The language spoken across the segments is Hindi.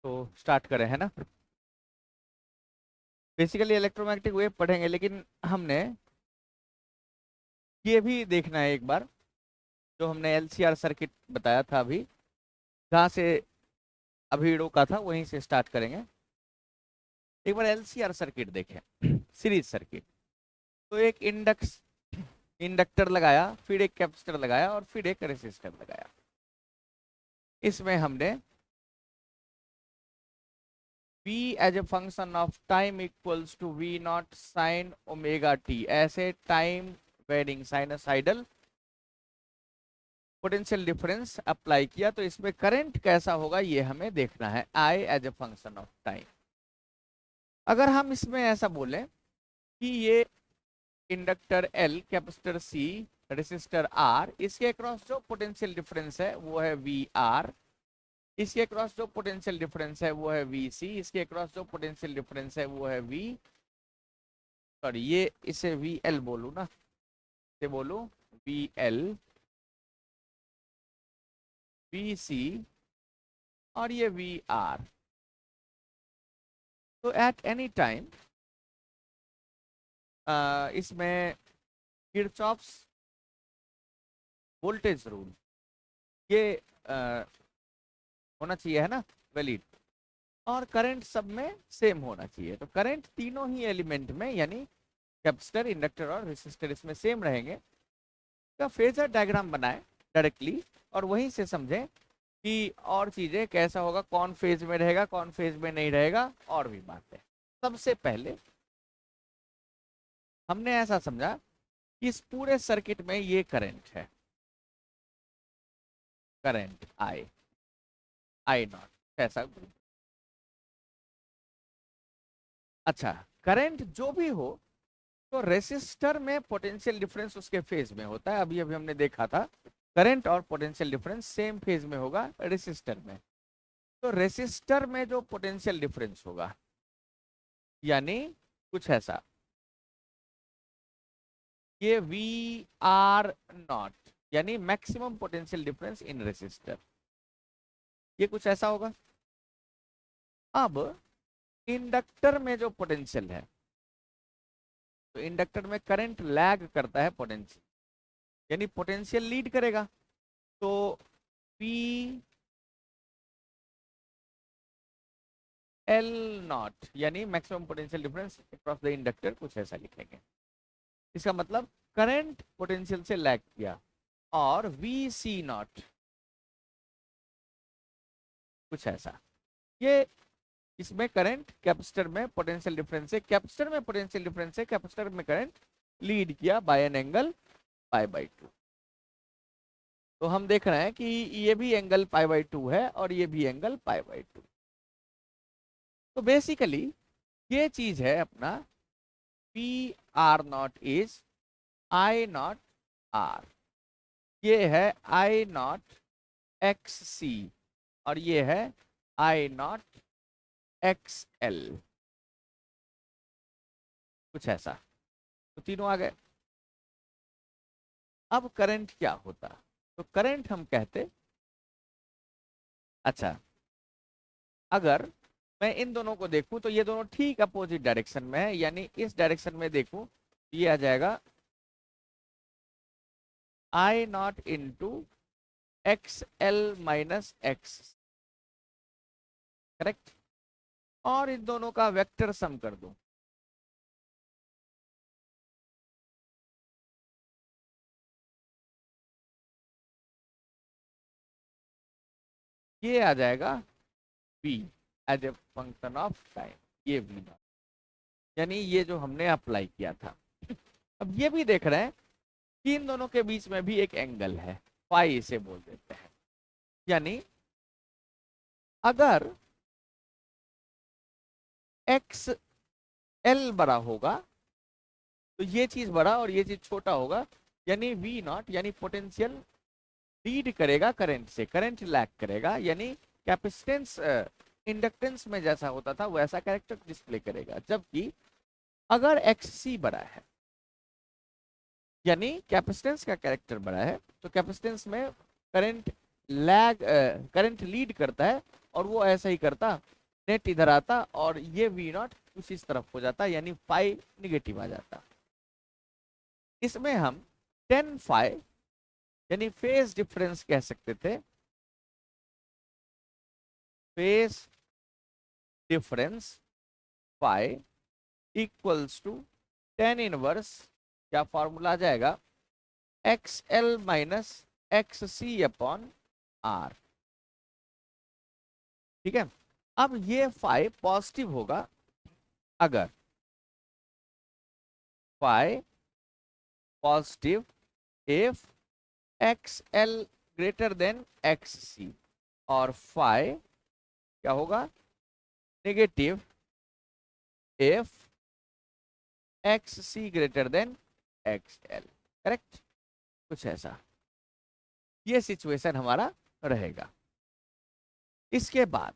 तो स्टार्ट करें, है ना। बेसिकली इलेक्ट्रोमैग्नेटिक वेव पढ़ेंगे, लेकिन हमने ये भी देखना है एक बार, जो हमने एलसीआर सर्किट बताया था अभी, जहाँ से अभी रोका था वहीं से स्टार्ट करेंगे। एक बार एलसीआर सर्किट देखें, सीरीज सर्किट। तो एक इंडक्टर लगाया, फिर एक कैपेसिटर लगाया और फिर एक रेसिस्टर लगाया। इसमें हमने v as a function of time equals to v not sine omega t, ऐसे time varying sinusoidal potential difference apply किया। तो इसमें करंट कैसा होगा ये हमें देखना है, I as a function of time. अगर हम इसमें ऐसा बोलें कि ये inductor L, capacitor C, resistor R, इसके अक्रॉस जो पोटेंशियल डिफरेंस है वो है VR, इसके अक्रॉस जो पोटेंशियल डिफरेंस है वो है VC, इसके अक्रॉस जो पोटेंशियल डिफरेंस है वो है सॉरी, ये इसे VL बोलूं ना, इसे बोलूं VL, VC और ये VR। तो एट एनी टाइम इसमें किरचॉफ्स वोल्टेज रूल ये होना चाहिए, है ना, वैलिड। और करंट सब में सेम होना चाहिए। तो करंट तीनों ही एलिमेंट में, यानी कैपेसिटर, इंडक्टर और रेसिस्टर, इसमें सेम रहेंगे। का फेजर डायग्राम बनाएं डायरेक्टली, और वहीं से समझें कि और चीजें कैसा होगा, कौन फेज में रहेगा, कौन फेज में नहीं रहेगा, और भी बातें। सबसे पहले हमने ऐसा समझा कि इस पूरे सर्किट में ये करंट है, करंट आई नॉट ऐसा। अच्छा, करंट जो भी हो, तो रेसिस्टर में पोटेंशियल डिफरेंस उसके फेज में होता है। अभी अभी हमने देखा था, करंट और पोटेंशियल डिफरेंस सेम फेज में होगा रेसिस्टर में। तो रेसिस्टर में जो पोटेंशियल डिफरेंस होगा, यानी कुछ ऐसा, ये वी आर नॉट, यानी maximum potential difference in resistor, ये कुछ ऐसा होगा। अब इंडक्टर में जो पोटेंशियल है, तो इंडक्टर में करंट लैग करता है पोटेंशियल, यानी पोटेंशियल लीड करेगा। तो पी एल नॉट, यानी maximum potential difference across the inductor, कुछ ऐसा लिखेंगे। इसका मतलब करंट पोटेंशियल से लैग किया। और वी सी नॉट, कुछ ऐसा। ये इसमें करंट कैपेसिटर में पोटेंशियल डिफरेंस है, कैपेसिटर में पोटेंशियल डिफरेंस है, कैपेसिटर में करंट लीड किया बाय एन एंगल π/2। तो हम देख रहे हैं कि ये भी एंगल π/2 है और ये भी एंगल π/2। तो बेसिकली ये चीज है अपना P R naught is I naught R, ये है आई नॉट एक्स सी, और ये है आई नॉट एक्स एल, कुछ ऐसा। तो तीनों आ गए। अब करंट क्या होता, तो करंट हम कहते, अच्छा, अगर मैं इन दोनों को देखूं तो ये दोनों ठीक अपोजिट डायरेक्शन में है, यानी इस डायरेक्शन में देखूं, ये आ जाएगा I not into X L minus X, correct. और इन दोनों का वेक्टर सम कर दूं, ये आ जाएगा v as a function of time, ये v नॉट, यानी ये जो हमने अप्लाई किया था। अब ये भी देख रहे हैं कि इन दोनों के बीच में भी एक एंगल है, फाई इसे बोल देते हैं। यानी अगर एक्स एल बड़ा होगा तो ये चीज बड़ा और ये चीज छोटा होगा, यानी वी नॉट, यानी पोटेंशियल लीड करेगा करंट से, करंट लैग करेगा, यानी कैपेसिटेंस इंडक्टेंस में जैसा होता था वैसा कैरेक्टर डिस्प्ले करेगा। जबकि अगर एक्स सी बड़ा है, यानी कैपेसिटेंस का कैरेक्टर बड़ा है, तो कैपेसिटेंस में करंट लैग, करंट लीड करता है, और वो ऐसा ही करता, नेट इधर आता और ये वी नॉट उसी तरफ हो जाता, यानी फाई निगेटिव आ जाता। इसमें हम 10 फाई यानी फेज डिफरेंस कह सकते थे, phase difference phi equals to 10 inverse, क्या फॉर्मूला आ जाएगा, X L minus X C upon R. ठीक है, अब ये फाई पॉजिटिव होगा अगर phi positive if X L greater than X C, और फाई क्या होगा, negative if X C greater than X L. Correct, कुछ ऐसा ये सिचुएशन हमारा रहेगा। इसके बाद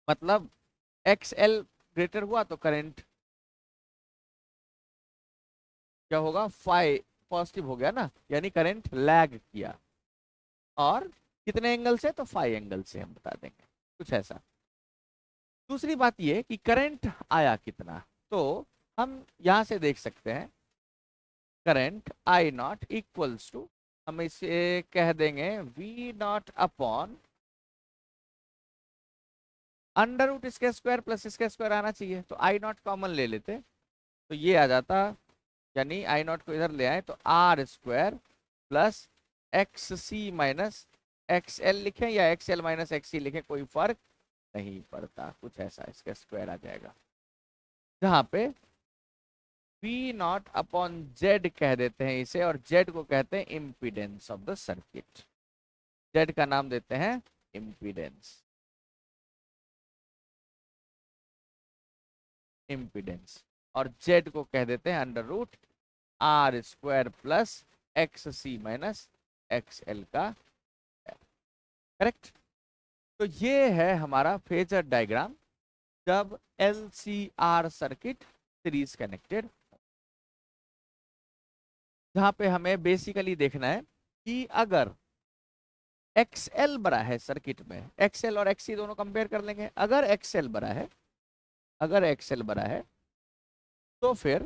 मतलब एक्स एल ग्रेटर हुआ तो करंट क्या होगा, फाई पॉजिटिव हो गया ना, यानी करंट लैग किया, और कितने एंगल से, तो फाई एंगल से हम बता देंगे, कुछ ऐसा। दूसरी बात ये कि करंट आया कितना, तो हम यहां से देख सकते हैं current I naught equals to, हम इसे कह देंगे V naught upon under root इसके स्क्वायर प्लस इसके स्क्वायर आना चाहिए, तो आई नॉट कॉमन ले लेते तो ये आ जाता, यानी आई नॉट को इधर ले आए तो R square plus X C minus X L लिखें या X L minus X C लिखें, कोई फर्क नहीं पड़ता, कुछ ऐसा इसका स्क्वायर आ जाएगा, जहां पे वी नॉट अपॉन जेड कह देते हैं इसे, और जेड को कहते हैं impedance of the circuit, Z का नाम देते हैं इम्पीडेंस, इम्पीडेंस, और जेड को कह देते हैं under root R square plus X C minus X L का। करेक्ट, तो ये है हमारा फेजर डायग्राम जब L C R circuit series connected, जहां पे हमें बेसिकली देखना है कि अगर एक्सएल बड़ा है सर्किट में, एक्सएल और एक्सी दोनों कंपेयर कर लेंगे, अगर एक्सएल बड़ा है, अगर एक्सएल बड़ा है तो फिर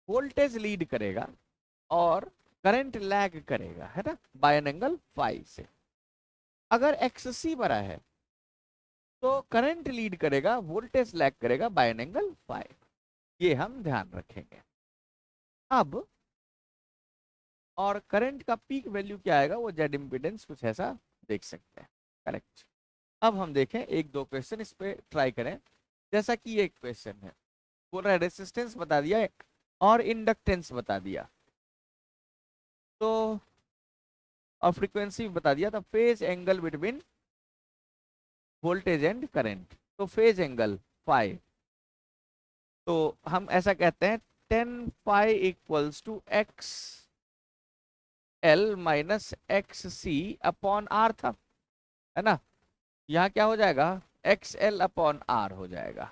वोल्टेज लीड करेगा और करंट लैग करेगा, है ना, बाय एन एंगल फाई से। अगर एक्ससी बड़ा है तो करंट लीड करेगा, वोल्टेज लैग करेगा बाय एन एंगल फाई, ये हम ध्यान रखेंगे। अब और करंट का पीक वैल्यू क्या आएगा, वो जेड इम्पीडेंस कुछ ऐसा देख सकते हैं। करेक्ट, अब हम देखें एक दो क्वेश्चन इस पे ट्राई करें, जैसा कि एक क्वेश्चन है, बोल रहा है रेसिस्टेंस बता दिया है और इंडक्टेंस बता दिया, तो और फ्रीक्वेंसी बता दिया, तो phase angle between voltage and current, तो फेज एंगल फाई, तो हम ऐसा कहते हैं 10 phi equals to X L minus X C upon R था, है ना, यहाँ क्या हो जाएगा, एक्स एल अपॉन आर हो जाएगा,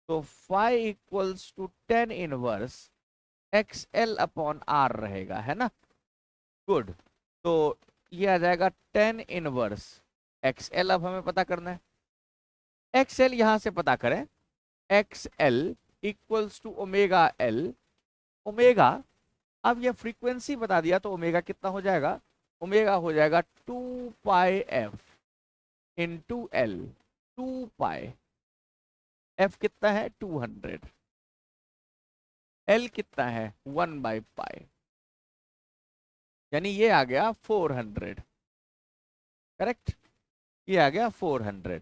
तो phi equals to 10 inverse X L upon R रहेगा, है ना। गुड, तो ये आ जाएगा 10 इनवर्स एक्स एल, अब हमें पता करना है, एक्स एल यहां से पता करें, X L equals to omega L, omega, अब ये फ्रीक्वेंसी बता दिया तो ओमेगा कितना हो जाएगा, ओमेगा हो जाएगा 2 पाई एफ इंटू एल, 2 पाई एफ कितना है 200, एल कितना है 1 बाई पाई, यानी ये आ गया 400। करेक्ट, ये आ गया 400,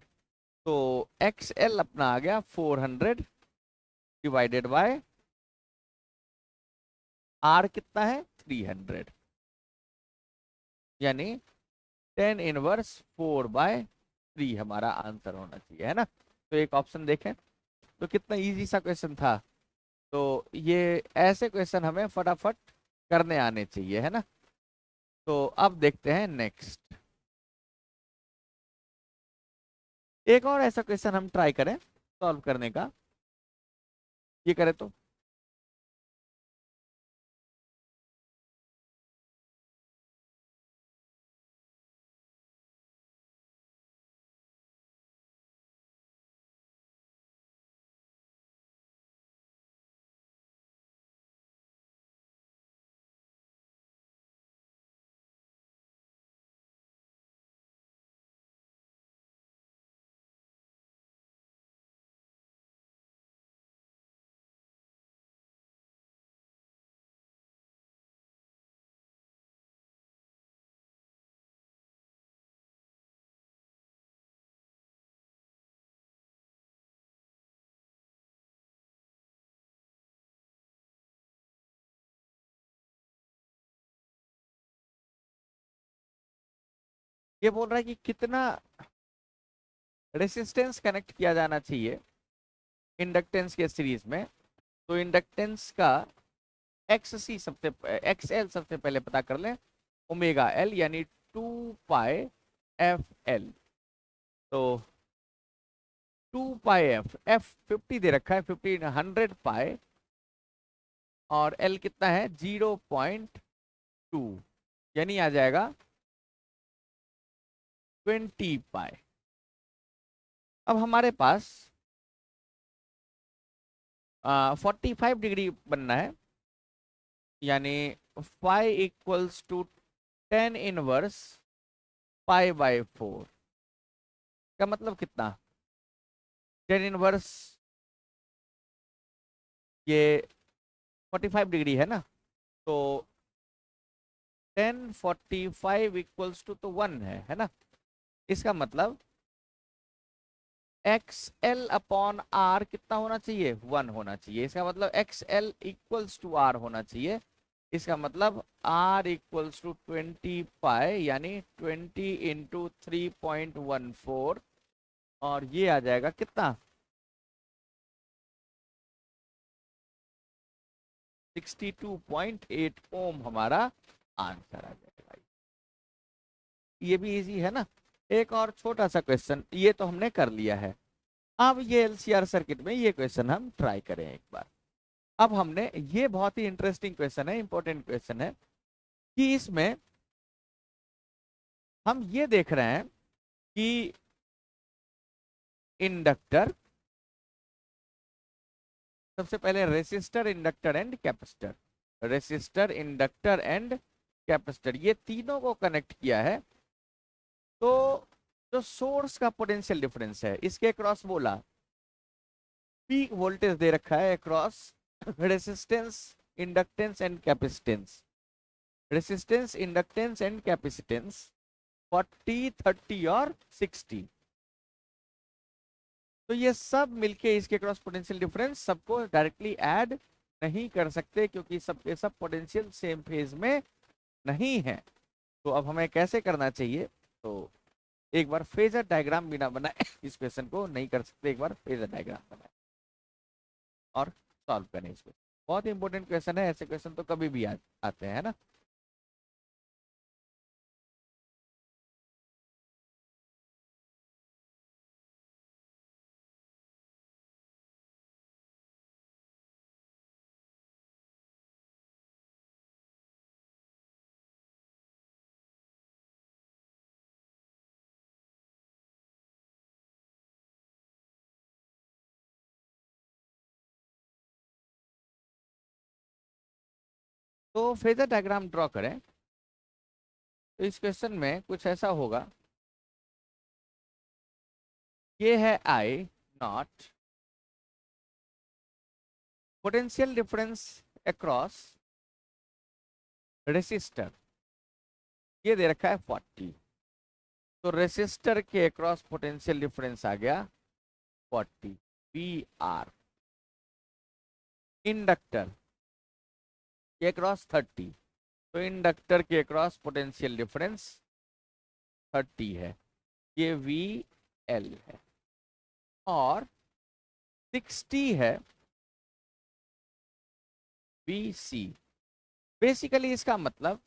तो एक्स एल अपना आ गया 400 डिवाइडेड बाय आर कितना है 300, यानी 10 इनवर्स 4/3 हमारा आंसर होना चाहिए, है ना। तो एक ऑप्शन देखें, तो कितना इजी सा क्वेश्चन था, तो ये ऐसे क्वेश्चन हमें फटाफट करने आने चाहिए, है ना। तो अब देखते हैं नेक्स्ट, एक और ऐसा क्वेश्चन हम ट्राई करें सॉल्व करने का, ये करें तो ये बोल रहा है कि कितना रेसिस्टेंस कनेक्ट किया जाना चाहिए इंडक्टेंस के सीरीज में। तो इंडक्टेंस का एक्स एल सबसे पहले पता कर लें, ओमेगा एल यानी 2 पाई एफ एल। तो 2 पाई एफ, एफ 50 दे रखा है, 100 पाई, और एल कितना है 0.2, यानी आ जाएगा 20 पाई। अब हमारे पास 45 डिग्री बनना है, यानी फाई इक्वल्स टू 10 इनवर्स पाई/4 का मतलब कितना, 10 इनवर्स, ये 45 डिग्री है ना, तो 10 45 इक्वल्स टू तो 1 है ना। इसका मतलब एक्स एल अपॉन आर कितना होना चाहिए, 1 होना चाहिए। इसका मतलब X L equals to R होना चाहिए। इसका मतलब आर इक्वल्स टू 20 पाई, यानी 20 × 3.14, और ये आ जाएगा कितना 62.8 ओम हमारा आंसर आ जाएगा। ये भी इजी है ना। एक और छोटा सा क्वेश्चन, ये तो हमने कर लिया है। अब ये एलसीआर सर्किट में ये क्वेश्चन हम ट्राई करें एक बार। अब हमने, ये बहुत ही इंटरेस्टिंग क्वेश्चन है, इंपॉर्टेंट क्वेश्चन है, कि इसमें हम ये देख रहे हैं कि इंडक्टर, सबसे पहले resistor, inductor and capacitor, resistor, inductor and capacitor, ये तीनों को कनेक्ट किया है। तो जो सोर्स का पोटेंशियल डिफरेंस है, इसके अक्रॉस बोला पीक वोल्टेज दे रखा है across resistance, inductance and capacitance, resistance, inductance and capacitance 40, 30 और 60। तो ये सब मिलके इसके क्रॉस पोटेंशियल डिफरेंस, सबको डायरेक्टली ऐड नहीं कर सकते, क्योंकि सबके सब पोटेंशियल सेम फेज में नहीं है। तो अब हमें कैसे करना चाहिए, तो एक बार फेजर डायग्राम बिना बनाए इस क्वेश्चन को नहीं कर सकते, एक बार फेजर डायग्राम बनाए और सॉल्व करें इसको। बहुत इंपॉर्टेंट क्वेश्चन है, ऐसे क्वेश्चन तो कभी भी आते हैं, है ना। तो फेजर डायग्राम ड्रॉ करें। तो इस क्वेश्चन में कुछ ऐसा होगा, ये है I not, potential difference across resistor, ये दे रखा है 40। तो रेसिस्टर के अक्रॉस पोटेंशियल डिफरेंस आ गया 40 वी आर। इंडक्टर के अक्रॉस 30, तो इंडक्टर के अक्रॉस पोटेंशियल डिफरेंस 30 है, ये वी एल है। और 60 है वी सी। बेसिकली इसका मतलब,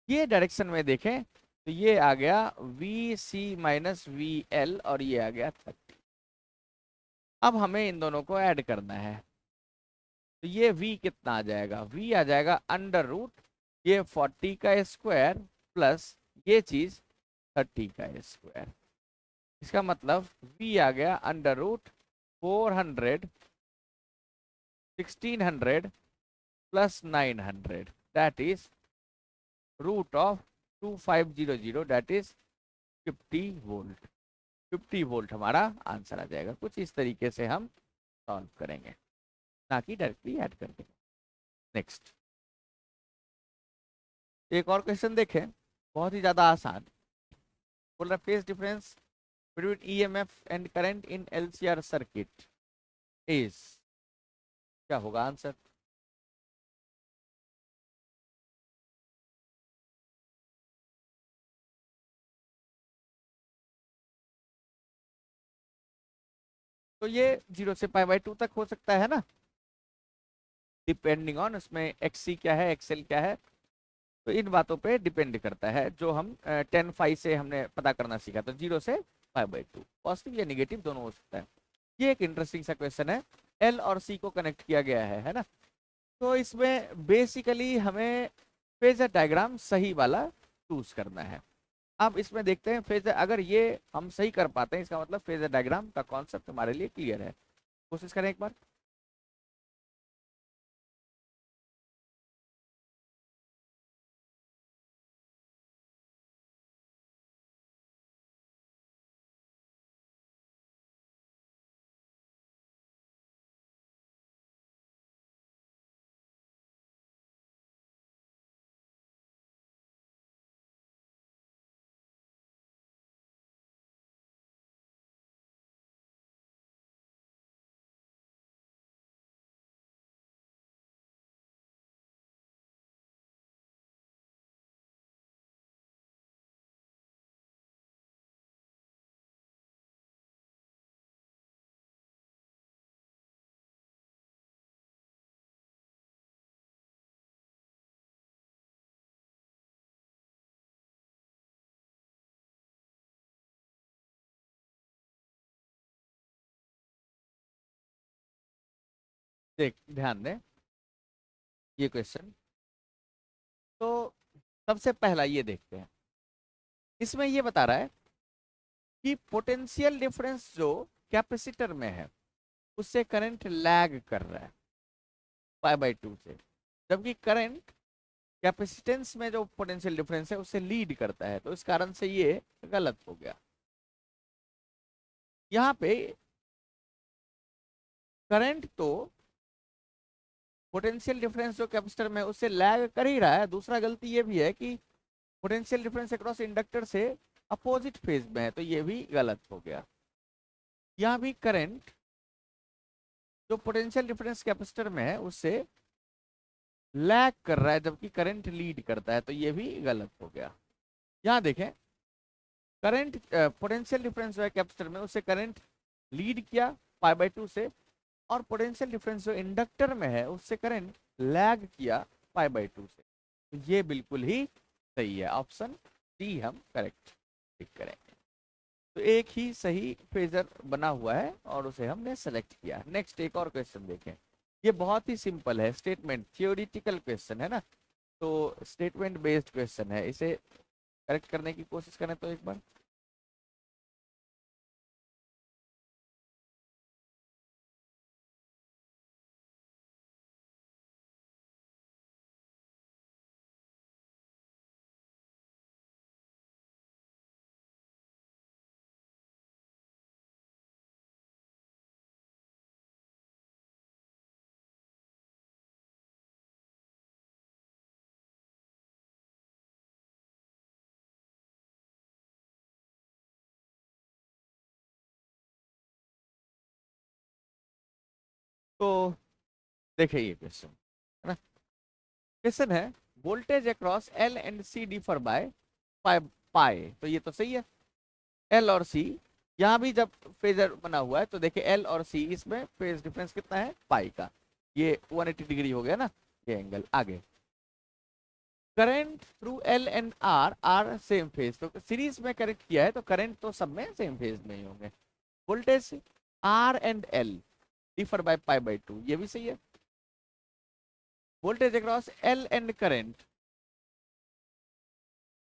ये डायरेक्शन में देखें तो ये आ गया V C minus V L, और ये आ गया 30। अब हमें इन दोनों को ऐड करना है। तो ये v कितना आ जाएगा, v आ जाएगा अंडर रूट ये 40 का स्क्वायर प्लस ये चीज 30 का स्क्वायर। इसका मतलब v आ गया under root 400, 1600 plus 900, that is root of 2500, that is 50 volt. 50 volt हमारा आंसर आ जाएगा। कुछ इस तरीके से हम सॉल्व करेंगे, ना कि डायरेक्टली ऐड करके। नेक्स्ट, एक और क्वेश्चन देखें, बहुत ही ज्यादा आसान। बोल रहा phase difference between EMF and current in LCR circuit is, क्या होगा आंसर। तो ये 0 से पाई बाई 2 तक हो सकता है ना, डिपेंडिंग ऑन उसमें एक्स क्या है, एक्सएल क्या है। तो इन बातों पे डिपेंड करता है, जो हम 10 फाई से हमने पता करना सीखा। तो 0 से पाई बाई 2 पॉजिटिव या निगेटिव दोनों हो सकता है। ये एक इंटरेस्टिंग सा क्वेश्चन है। एल और सी को कनेक्ट किया गया है ना। तो इसमें बेसिकली हमें फेजर डायग्राम सही वाला चूज करना है। अब इसमें देखते हैं फेजर, अगर ये हम सही कर पाते हैं, इसका मतलब फेजर डायग्राम का कॉन्सेप्ट हमारे लिए क्लियर है। कोशिश करें एक बार। देख, ध्यान दें ये क्वेश्चन। तो सबसे पहला ये देखते हैं, इसमें ये बता रहा है कि पोटेंशियल डिफरेंस जो कैपेसिटर में है उससे करंट लैग कर रहा है पाई बाई 2 से, जबकि करंट कैपेसिटेंस में जो पोटेंशियल डिफरेंस है उससे लीड करता है। तो इस कारण से ये गलत हो गया। यहाँ पे करंट तो पोटेंशियल डिफरेंस जो कैपेसिटर में है उससे लैग कर ही रहा है। दूसरा गलती ये भी है कि पोटेंशियल डिफरेंस अक्रॉस इंडक्टर से अपोजिट फेज में है, तो ये भी गलत हो गया। यहाँ भी करंट जो पोटेंशियल डिफरेंस कैपेसिटर में है उससे लैग कर रहा है, जबकि करंट लीड करता है, तो ये भी गलत हो गया। यहाँ देखें, करंट पोटेंशियल डिफरेंस जो है कैपेसिटर में उससे करंट लीड किया पाई बाई 2 से, और पोटेंशियल डिफरेंस जो इंडक्टर में है उससे करंट लैग किया पाई बाई 2 से। तो ये बिल्कुल ही सही है, ऑप्शन डी हम करेक्ट टिक करेंगे। तो एक ही सही फेजर बना हुआ है और उसे हमने सेलेक्ट किया। नेक्स्ट एक और क्वेश्चन देखें। ये बहुत ही सिंपल है, स्टेटमेंट थियोरिटिकल क्वेश्चन है ना, तो स्टेटमेंट बेस्ड क्वेश्चन है। इसे करेक्ट करने की कोशिश करें तो एक बार। तो देखिए ये क्वेश्चन है ना, क्वेश्चन है voltage across L and C differ by pi pi. तो ये तो सही है, एल और सी यहाँ भी जब फेजर बना हुआ है तो देखिए एल और सी इसमें फेज डिफरेंस कितना है, पाई का। ये 180 डिग्री हो गया ना, ये एंगल। आगे current through L and R are same phase, तो सीरीज में कनेक्ट किया है तो करंट तो सब में सेम फेज में ही होंगे। Voltage R and L differ by pi by 2, ये भी सही है। Voltage across L and current,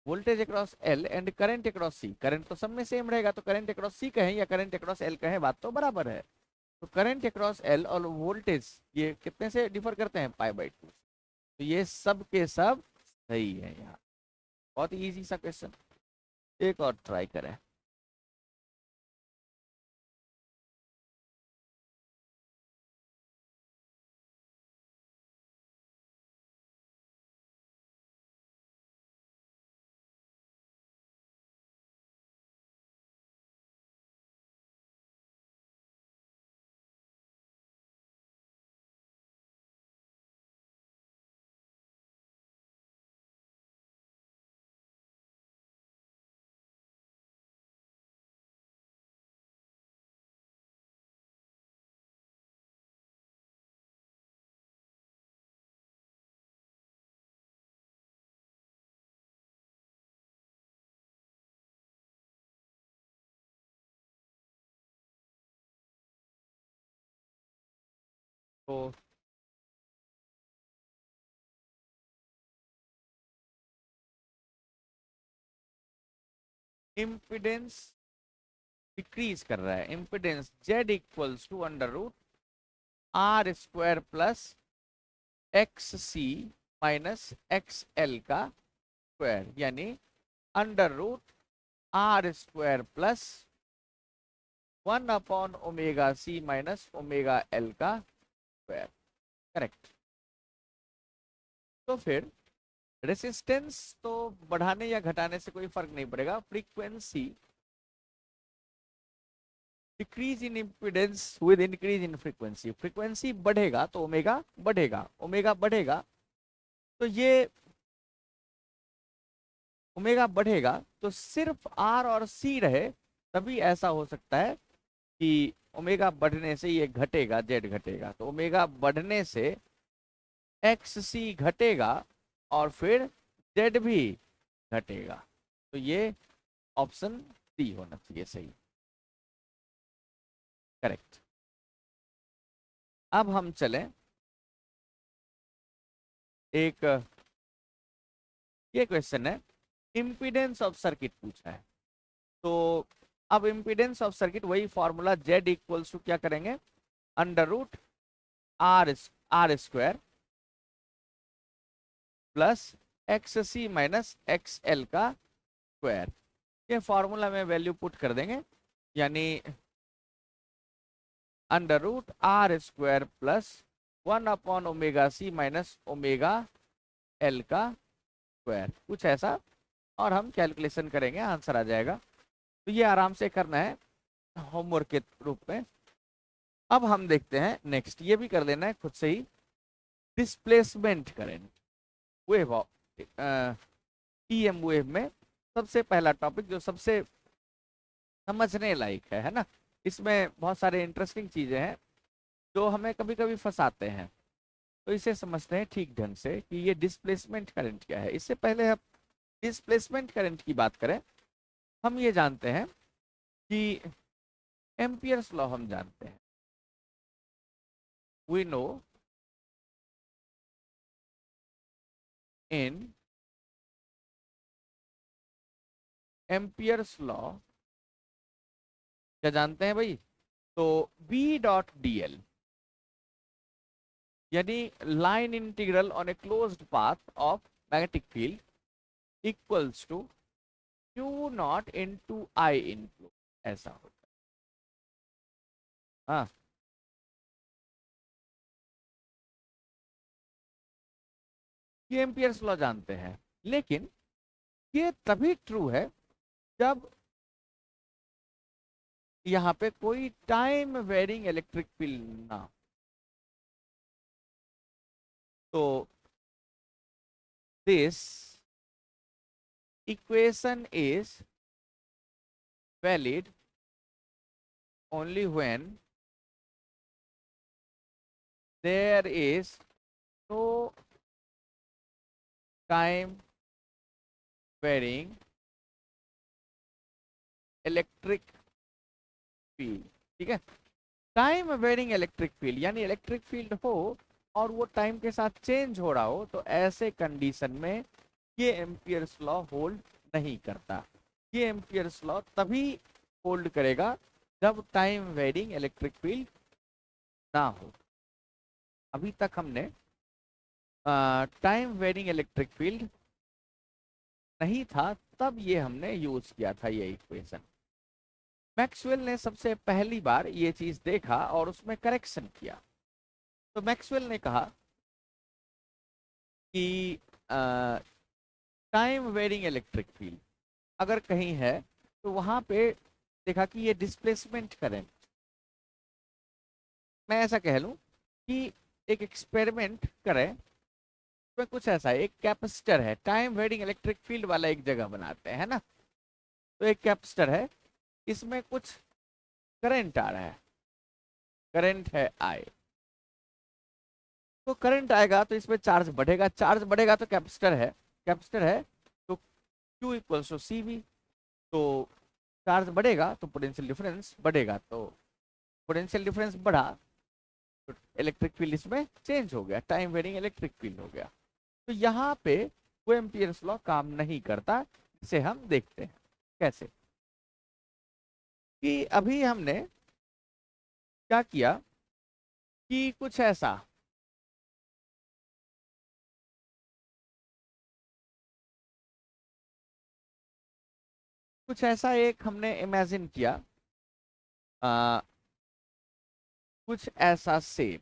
voltage across L and current across C, current तो सब में सेम रहेगा, तो करंट अक्रॉस सी कहें या करंट अक्रॉस एल कहें बात तो बराबर है। तो करंट अक्रॉस एल और वोल्टेज ये कितने से डिफर करते हैं, पाई बाई 2। तो ये सब के सब सही है यहाँ। बहुत ही इजी सा क्वेश्चन, एक और ट्राई करें। तो इम्पिडेंस डिक्रीज कर रहा है, impedance Z equals to under root R square plus X C minus X L का स्क्वायर, यानी under root R square plus 1/ओमेगा सी माइनस ओमेगा एल का स्क्वायर। करेक्ट। तो फिर रेसिस्टेंस तो बढ़ाने या घटाने से कोई फर्क नहीं पड़ेगा, frequency decrease in impedance with increase in frequency, frequency बढ़ेगा तो ओमेगा बढ़ेगा, ओमेगा बढ़ेगा तो ये ओमेगा बढ़ेगा तो सिर्फ आर और सी रहे, तभी ऐसा हो सकता है कि ओमेगा बढ़ने से ये घटेगा, जेड घटेगा, तो ओमेगा बढ़ने से एक्स सी घटेगा और फिर जेड भी घटेगा। तो ये ऑप्शन डी होना चाहिए सही। करेक्ट। अब हम चलें एक, ये क्वेश्चन है, इम्पीडेंस ऑफ सर्किट पूछा है। तो अब इम्पीडेंस ऑफ सर्किट वही फॉर्मूला जेड इक्वल्स टू क्या करेंगे, under root R R square plus X C minus X L का स्क्वायर, ये फॉर्मूला में वैल्यू पुट कर देंगे, यानी under root R square plus 1/ओमेगा सी माइनस ओमेगा एल का स्क्वायर, कुछ ऐसा, और हम कैलकुलेशन करेंगे, आंसर आ जाएगा। तो ये आराम से करना है होमवर्क के रूप में। अब हम देखते हैं नेक्स्ट, ये भी कर लेना है खुद से ही, displacement current wave, EM wave में सबसे पहला टॉपिक जो सबसे समझने लायक है ना, इसमें बहुत सारे इंटरेस्टिंग चीजें हैं जो हमें कभी कभी फंसाते हैं, तो इसे समझते हैं ठीक ढंग से कि ये डिस्प्लेसमेंट करंट क्या है। इससे पहले हम डिस्प्लेसमेंट करंट की बात करें, हम ये जानते हैं कि एम्पियर्स लॉ हम जानते हैं, we know in Ampere's law, क्या जानते हैं भाई, तो बी डॉट डी एल, यानी line integral on a closed path of magnetic field equals to Q naught into I inflow, ऐसा होता है। हाँ, ये एम्पियर्स लॉ जानते हैं, लेकिन ये तभी ट्रू है जब यहाँ पे कोई टाइम वेरिंग इलेक्ट्रिक फील्ड ना हो। तो this equation is valid only when there is no time varying electric field. ठीक है, टाइम वेरिंग इलेक्ट्रिक फील्ड यानी इलेक्ट्रिक फील्ड हो और वो टाइम के साथ चेंज हो रहा हो, तो ऐसे कंडीशन में ये एम्पियर्स लॉ होल्ड नहीं करता। ये एम्पियर्स लॉ तभी होल्ड करेगा जब टाइम वेरिंग इलेक्ट्रिक फील्ड ना हो। अभी तक हमने टाइम वेरिंग इलेक्ट्रिक फील्ड नहीं था, तब ये हमने यूज किया था ये इक्वेशन। मैक्सवेल ने सबसे पहली बार ये चीज देखा और उसमें करेक्शन किया। तो मैक्सवेल ने कहा कि टाइम वेरिंग इलेक्ट्रिक फील्ड अगर कहीं है तो वहां पे देखा कि ये डिस्प्लेसमेंट करंट, मैं ऐसा कह लूं कि एक एक्सपेरिमेंट करें, उसमें कुछ ऐसा है, एक कैपेसिटर है, टाइम वेरिंग इलेक्ट्रिक फील्ड वाला एक जगह बनाते हैं ना, तो एक कैपेसिटर है, इसमें कुछ करंट आ रहा है, करंट है आई, तो करंट आएगा तो इसमें चार्ज बढ़ेगा, चार्ज बढ़ेगा तो कैपेसिटर है, कैपेसिटर है तो Q equals to C V, तो चार्ज बढ़ेगा तो पोटेंशियल डिफरेंस बढ़ेगा, तो पोटेंशियल डिफरेंस बढ़ा तो इलेक्ट्रिक फील्ड इसमें चेंज हो गया, टाइम वेरिंग इलेक्ट्रिक फील्ड हो गया। तो यहाँ पे वो एम्पियर्स लॉ काम नहीं करता, इसे हम देखते हैं कैसे। कि अभी हमने क्या किया कि कुछ ऐसा एक हमने इमेजिन किया, आ, कुछ ऐसा शेप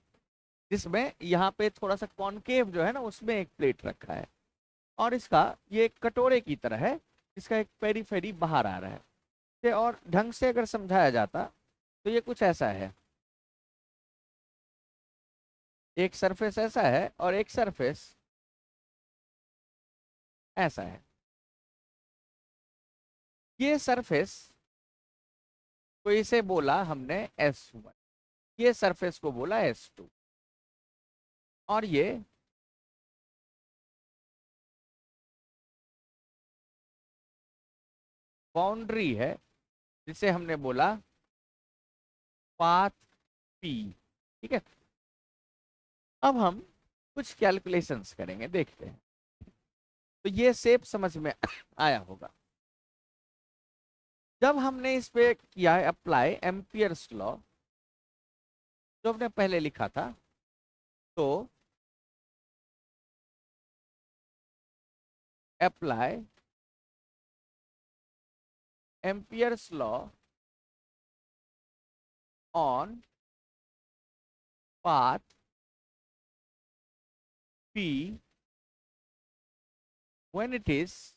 जिसमें यहाँ पे थोड़ा सा कॉनकेव जो है ना उसमें एक प्लेट रखा है, और इसका ये एक कटोरे की तरह है, इसका एक पेरी फेरी बाहर आ रहा है। और ढंग से अगर समझाया जाता तो ये कुछ ऐसा है, एक सरफेस ऐसा है और एक सरफेस ऐसा है। ये सरफेस को इसे बोला हमने S1, ये सरफेस को बोला S2, और ये बाउंड्री है जिसे हमने बोला पाथ P। ठीक है, अब हम कुछ कैलकुलेशंस करेंगे, देखते हैं। तो ये शेप समझ में आया होगा। जब हमने इस पे किया है अप्लाई एम्पियर्स लॉ, जो हमने पहले लिखा था, तो apply Ampere's law on path P when it is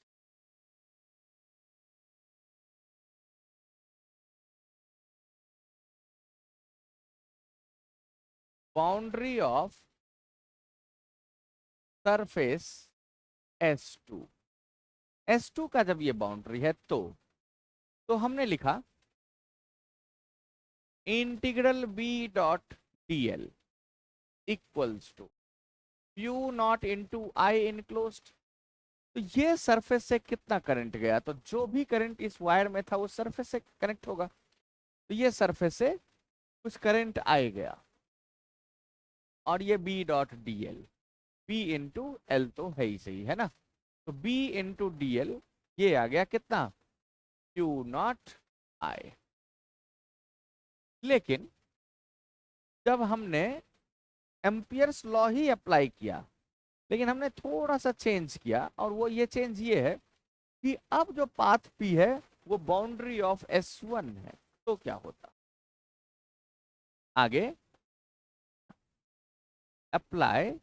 boundary of surface S2। S2 का जब ये बाउंड्री है तो हमने लिखा integral B dot dl equals to Q naught into I enclosed. तो ये सरफेस से कितना करंट गया, तो जो भी करंट इस वायर में था वो सरफेस से कनेक्ट होगा, तो ये सरफेस से कुछ करंट आए गया, और ये B dot D L, B into L तो है ही सही है ना, तो B इंटू डी एल ये आ गया कितना, Q नॉट आई। लेकिन जब हमने एम्पियर्स लॉ ही अप्लाई किया, लेकिन हमने थोड़ा सा चेंज किया, और वो ये चेंज ये है कि अब जो पाथ P है वो बाउंड्री ऑफ S1 है। तो क्या होता, आगे apply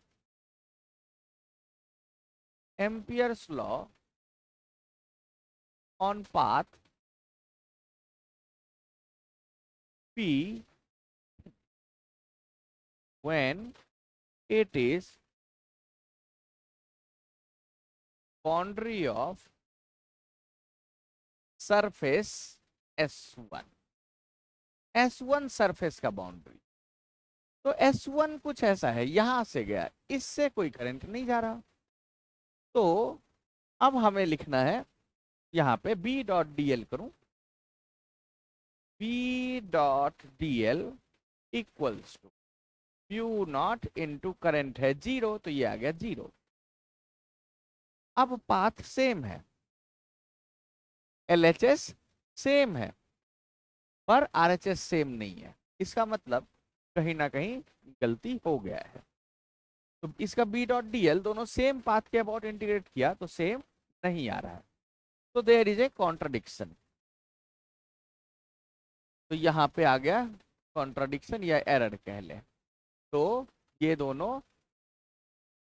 Ampere's law on path P when it is boundary of surface S1। S1 surface का बाउंड्री, तो S1 कुछ ऐसा है, यहां से गया, इससे कोई करंट नहीं जा रहा। तो अब हमें लिखना है यहां पे B डॉट डी एल करूं, B dot D L equals to Q naught into current है 0, तो ये आ गया 0। अब पाथ सेम है, LHS सेम है, पर RHS सेम नहीं है। इसका मतलब कहीं ना कहीं गलती हो गया है। तो इसका B डॉट डी एल दोनों सेम पाथ के अबाउट इंटीग्रेट किया तो सेम नहीं आ रहा है, तो देयर इज ए कॉन्ट्राडिक्शन। तो यहाँ पे आ गया कॉन्ट्राडिक्शन या एरर कह ले। तो ये दोनों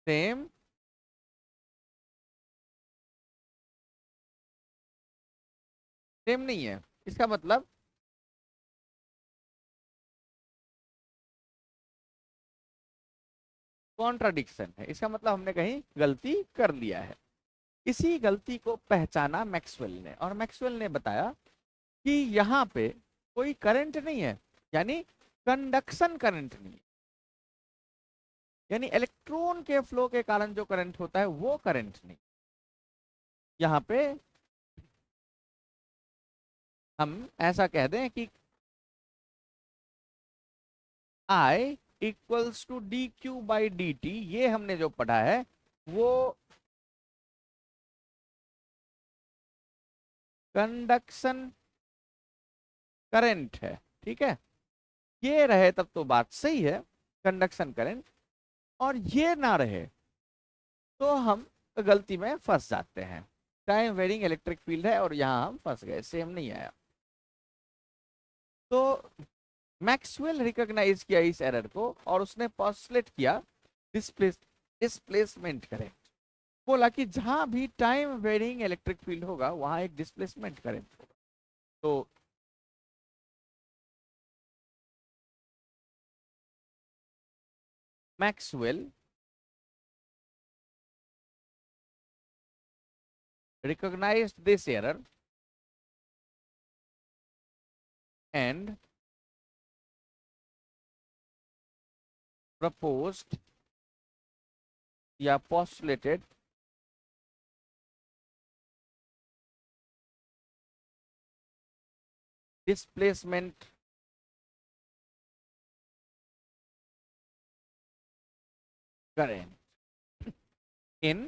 सेम सेम नहीं है, इसका मतलब कॉन्ट्राडिक्शन है, इसका मतलब हमने कहीं गलती कर लिया है। इसी गलती को पहचाना मैक्सवेल ने, और मैक्सवेल ने बताया कि यहाँ पे कोई करंट नहीं है, यानी कंडक्शन करंट नहीं है, यानी इलेक्ट्रॉन के फ्लो के कारण जो करंट होता है वो करंट नहीं। यहाँ पे हम ऐसा कह दें कि I equals to D Q by D T, ये हमने जो पढ़ा है वो कंडक्शन करंट है, ठीक है। ये रहे तब तो बात सही है, कंडक्शन करंट, और ये ना रहे तो हम गलती में फंस जाते हैं। टाइम वेरिंग इलेक्ट्रिक फील्ड है और यहां हम फंस गए, सेम नहीं आया। तो मैक्सवेल रिकॉग्नाइज किया इस एरर को और उसने पोस्टुलेट किया डिस्प्लेसमेंट करेंट। बोला कि जहां भी टाइम वेरिंग इलेक्ट्रिक फील्ड होगा वहां एक डिस्प्लेसमेंट करेंट होगा। तो Maxwell recognized this error and proposed या postulated displacement current in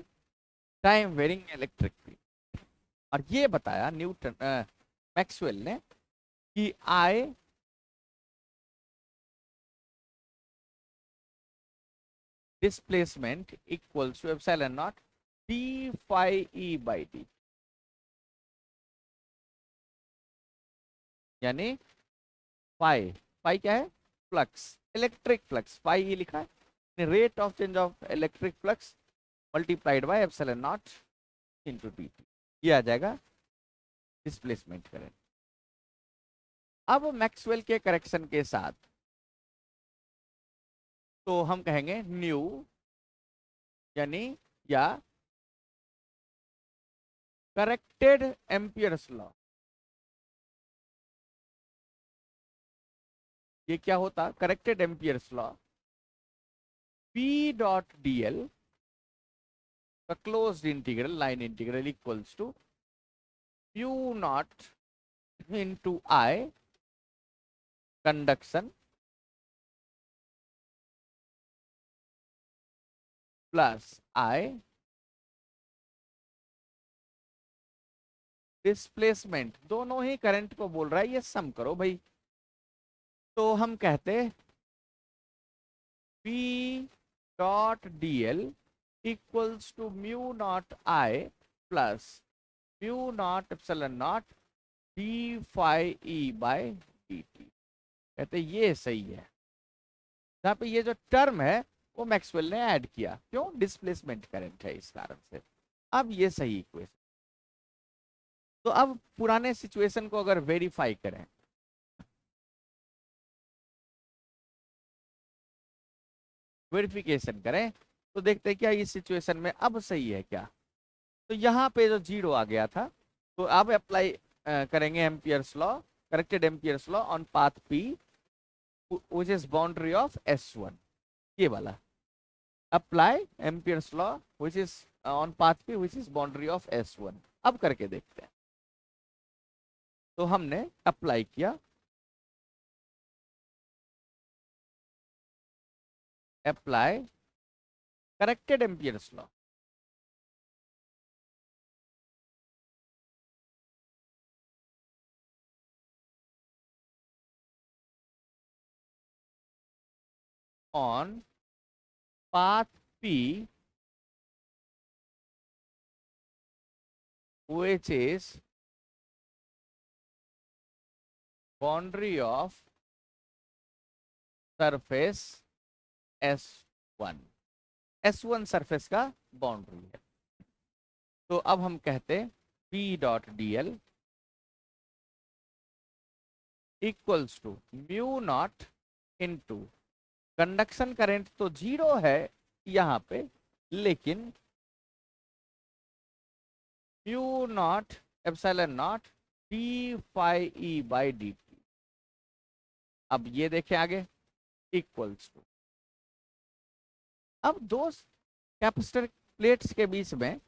time varying electric field। और ये बताया न्यूटन मैक्सवेल ने कि I displacement equals to epsilon naught d phi e by d, यानी फाई, फाई क्या है, फ्लक्स, इलेक्ट्रिक फ्लक्स, फाई ये लिखा है, rate of change of electric flux multiplied by epsilon not into dt, ये आ जाएगा डिस्प्लेसमेंट करंट। अब मैक्सवेल के करेक्शन के साथ तो हम कहेंगे न्यू, यानी या करेक्टेड एम्पियर्स लॉ। ये क्या होता, corrected Ampere's law, P dot dl का closed integral line integral equals to mu naught into I conduction plus I displacement, दोनों ही करंट को बोल रहा है, ये सम करो भाई। तो हम कहते P dot dl equals to mu naught I plus mu naught epsilon not D phi E by D T. कहते ये सही है, जहां पे ये जो टर्म है वो मैक्सवेल ने ऐड किया, क्यों, डिस्प्लेसमेंट करंट है इस कारण से। अब ये सही इक्वेशन। तो अब पुराने सिचुएशन को अगर वेरीफाई करें, वेरिफिकेशन करें, तो देखते हैं क्या इस सिचुएशन में अब सही है क्या। तो यहाँ पे जो जीरो आ गया था, तो अब अप्लाई करेंगे Ampere's law, corrected Ampere's law on path P which is boundary of S1, ये वाला apply Ampere's law which is on path P which is boundary of S1। अब करके देखते हैं। तो हमने अप्लाई किया, apply corrected Ampere's law, on path P which is boundary of surface S1, S1 surface का बाउंड्री है। तो अब हम कहते P dot dl equals to mu naught into, conduction current तो जीरो है यहाँ पे, लेकिन mu naught epsilon not D phi E by D T. अब ये देखें आगे, इक्वल्स टू, अब दो कैपेसिटर प्लेट्स के बीच में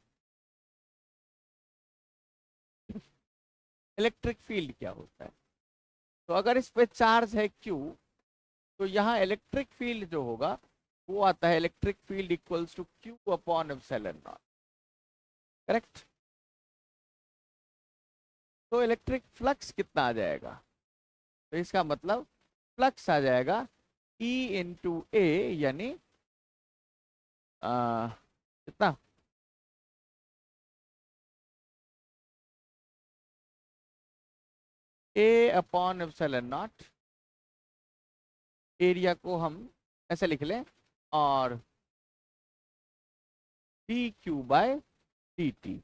इलेक्ट्रिक फील्ड क्या होता है। तो अगर इस पे चार्ज है Q तो यहाँ इलेक्ट्रिक फील्ड जो होगा वो आता है electric field equals to Q upon epsilon naught, correct. तो इलेक्ट्रिक फ्लक्स कितना आ जाएगा, तो इसका मतलब फ्लक्स आ जाएगा E इंटू ए, यानी कितना, A upon epsilon naught, area को हम ऐसे लिख लें, और D Q by D T,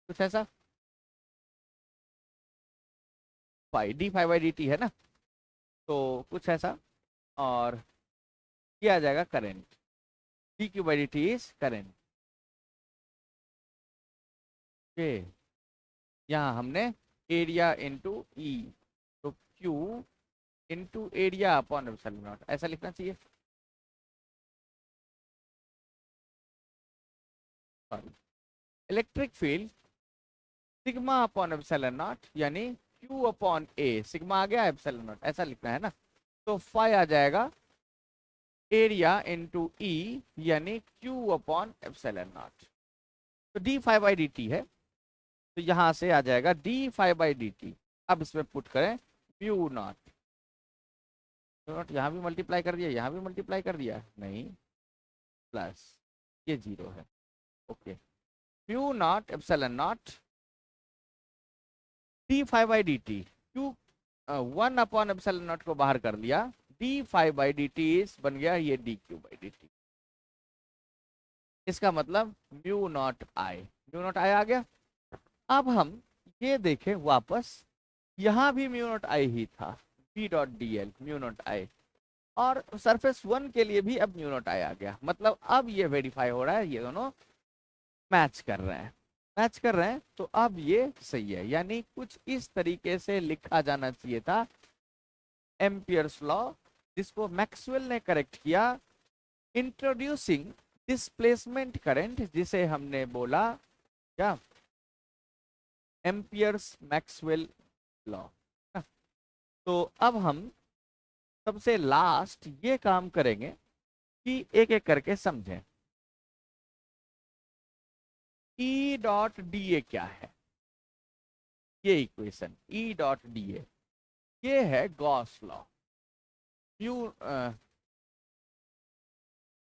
कुछ ऐसा, D five by D T है ना, तो कुछ ऐसा। और ये आ जाएगा current, D Q by D T is current. Okay, यहाँ हमने एरिया इंटू ई, तो Q into area upon epsilon naught ऐसा लिखना चाहिए, sorry. Electric field sigma upon epsilon naught, यानी क्यू अपॉन ए, सिग्मा आ गया, एप्सिलॉन नॉट ऐसा लिखना है ना, तो फाई आ जाएगा एरिया इंटू ई, यानी क्यू अपॉन एप्सिलॉन नॉट। तो D five by D T है, तो यहां से आ जाएगा D five by D T. अब इसमें पुट करें म्यू नॉट, म्यू नॉट यहाँ भी मल्टीप्लाई कर दिया, यहाँ भी मल्टीप्लाई कर दिया, नहीं, प्लस ये जीरो है, okay. Mu naught epsilon not D five by D T, Q one upon epsilon not को बाहर कर लिया, D five by D T बन गया ये D Q by D T. इसका मतलब mu not I, mu not आई आ गया। अब हम ये देखें वापस, यहाँ भी म्यू नॉट आई ही था, B dot D L mu not I, और सरफेस वन के लिए भी अब म्यू नॉट आई आ गया। मतलब अब ये वेरीफाई हो रहा है, ये दोनों मैच कर रहे हैं, मैच कर रहे हैं, तो अब ये सही है। यानी कुछ इस तरीके से लिखा जाना चाहिए था एम्पियर्स लॉ, जिसको मैक्सवेल ने करेक्ट किया, इंट्रोड्यूसिंग डिस्प्लेसमेंट करंट, जिसे हमने बोला क्या, एम्पियर्स मैक्सवेल लॉ। तो अब हम सबसे लास्ट ये काम करेंगे कि एक एक करके समझें। ई डॉट डी ए क्या है, ये equation E dot D A, ये है Gauss law, Q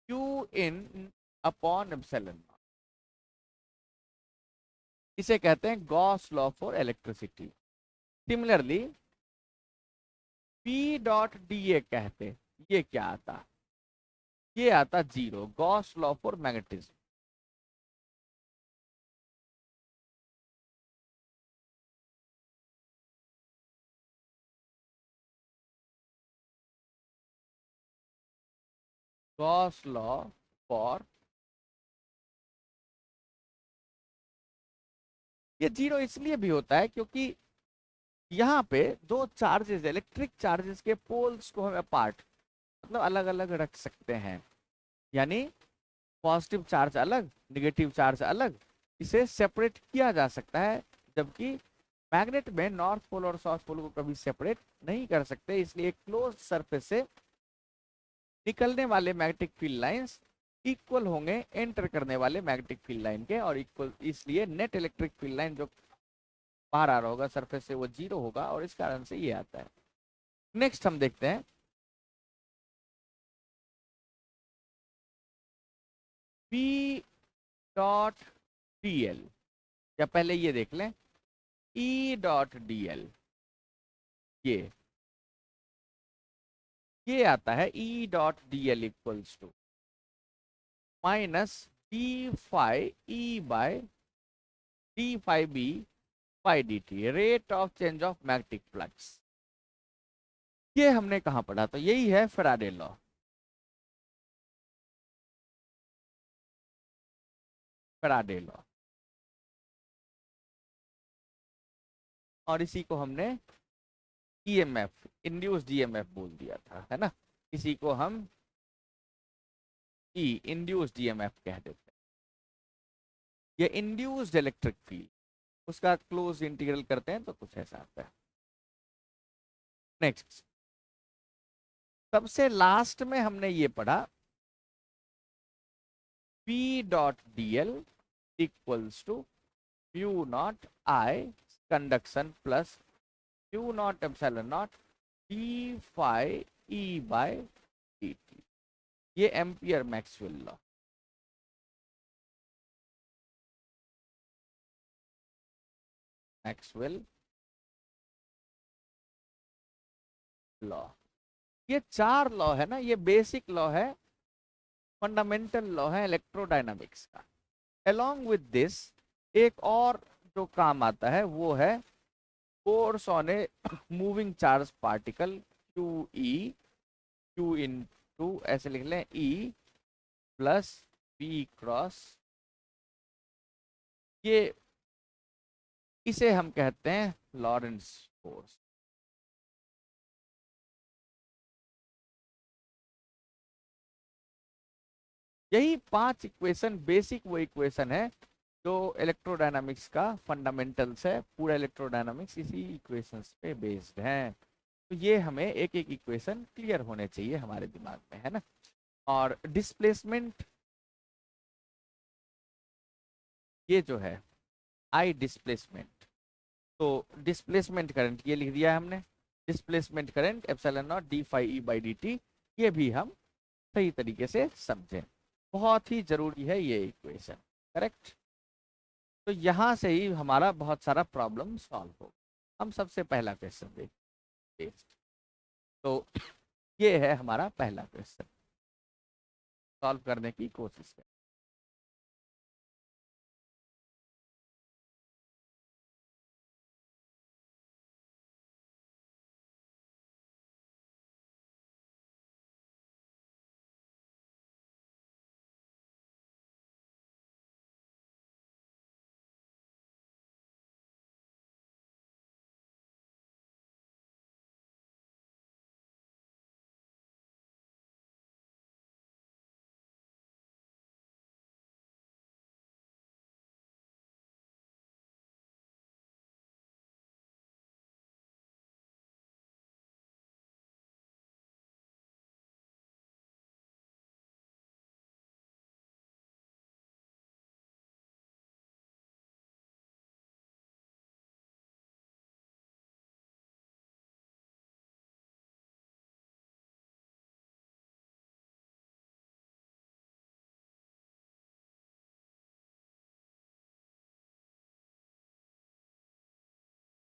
Q in upon epsilon, इसे कहते हैं Gauss law for electricity. Similarly P dot D A कहते, ये क्या आता, ये आता zero, Gauss law for magnetism. Gauss law for, ये जीरो इसलिए भी होता है क्योंकि यहाँ पे दो चार्जेस, इलेक्ट्रिक चार्जेस के पोल्स को हम अपार्ट, मतलब अलग अलग रख सकते हैं, यानी पॉजिटिव चार्ज अलग, नेगेटिव चार्ज अलग, इसे सेपरेट किया जा सकता है। जबकि मैग्नेट में नॉर्थ पोल और साउथ पोल को कभी सेपरेट नहीं कर सकते, इसलिए क्लोज सरफेस से निकलने वाले मैग्नेटिक फील्ड लाइंस इक्वल होंगे एंटर करने वाले मैग्नेटिक फील्ड लाइन के, और इक्वल, इसलिए नेट इलेक्ट्रिक फील्ड लाइन जो बाहर आ रहा होगा सरफेस से वो जीरो होगा, और इस कारण से ये आता है। नेक्स्ट हम देखते हैं पी डॉट डी एल, या पहले ये देख लें ई डॉट डी एल, ये आता है E dot D L equals to minus D five E by D five B by D T, rate of change of magnetic flux. ये हमने कहाँ पढ़ा, तो यही है फैराडे लॉ। फैराडे लॉ, और इसी को हमने ईएमएफ, इंड्यूस्ड ईएमएफ बोल दिया था, है ना, इसी को हम ई इंड्यूस्ड ईएमएफ कह देते हैं। ये इंड्यूस्ड इलेक्ट्रिक फील्ड, उसका क्लोज इंटीग्रल करते हैं तो कुछ ऐसा आता है। नेक्स्ट, सबसे लास्ट में हमने ये पढ़ा P dot dl equals to mu naught I conduction plus mu naught epsilon naught d phi E by dt। ये Ampere Maxwell law, Maxwell law. ये 4 लॉ है ना, ये बेसिक लॉ है, फंडामेंटल लॉ है इलेक्ट्रोडायनामिक्स का। अलोंग विद दिस एक और जो काम आता है वो है force on a moving charge particle Q E, Q into ऐसे लिख लें ई प्लस पी क्रॉस, ये इसे हम कहते हैं लॉरेंस फोर्स। यही 5 इक्वेशन बेसिक वो इक्वेशन है जो इलेक्ट्रोडायनामिक्स का फंडामेंटल्स है। पूरा इलेक्ट्रोडायनामिक्स इसी इक्वेशंस पे बेस्ड है। तो ये हमें एक एक इक्वेशन क्लियर होने चाहिए हमारे दिमाग में, है ना। और डिस्प्लेसमेंट, ये जो है आई डिस्प्लेसमेंट, तो डिस्प्लेसमेंट करंट ये लिख दिया है हमने, displacement current epsilon not D phi E by D T, ये भी हम सही तरीके से समझें। बहुत ही जरूरी है ये इक्वेशन, करेक्ट। तो यहाँ से ही हमारा बहुत सारा प्रॉब्लम सॉल्व हो। हम सबसे पहला क्वेश्चन देखते, तो ये है हमारा पहला क्वेश्चन, सॉल्व करने की कोशिश करें।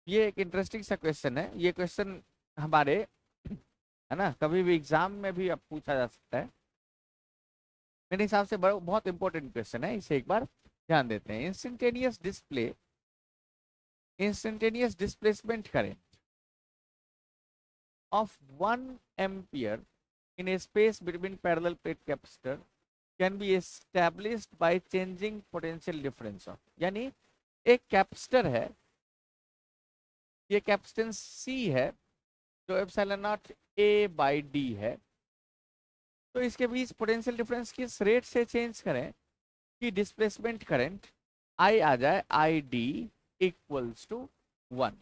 ये एक इंटरेस्टिंग सा क्वेश्चन है। ये क्वेश्चन हमारे, है ना, कभी भी एग्जाम में भी अब पूछा जा सकता है। मेरे हिसाब से बहुत इंपॉर्टेंट क्वेश्चन है, इसे एक बार ध्यान देते हैं। Instantaneous displacement current of 1 ampere in a space between parallel plate capacitor can be established by changing potential difference of, यानी एक कैपेसिटर है, ये कैपेसिटेंस C है जो epsilon not A by D है। तो इसके बीच पोटेंशियल डिफरेंस किस रेट से चेंज करें कि डिस्प्लेसमेंट करंट I आ जाए आई डी इक्वल्स टू 1।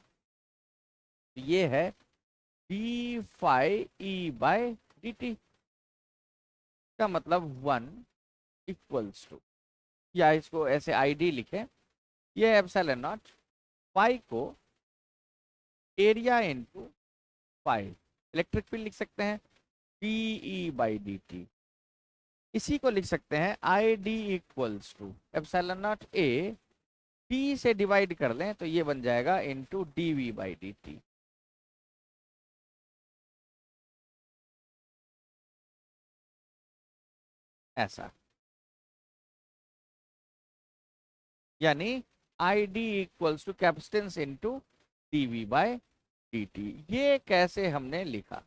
ये है D phi E by D T का मतलब 1 इक्वल्स टू, या इसको ऐसे आई डी लिखें, ये एप्सिलॉन नॉट फाई को area into phi, electric field लिख सकते हैं D E by D T. इसी को लिख सकते हैं I D equals to epsilon not A, T से डिवाइड कर लें तो ये बन जाएगा into D V by D T. ऐसा, यानी I D equals to capacitance into D V by D T. ये कैसे हमने लिखा,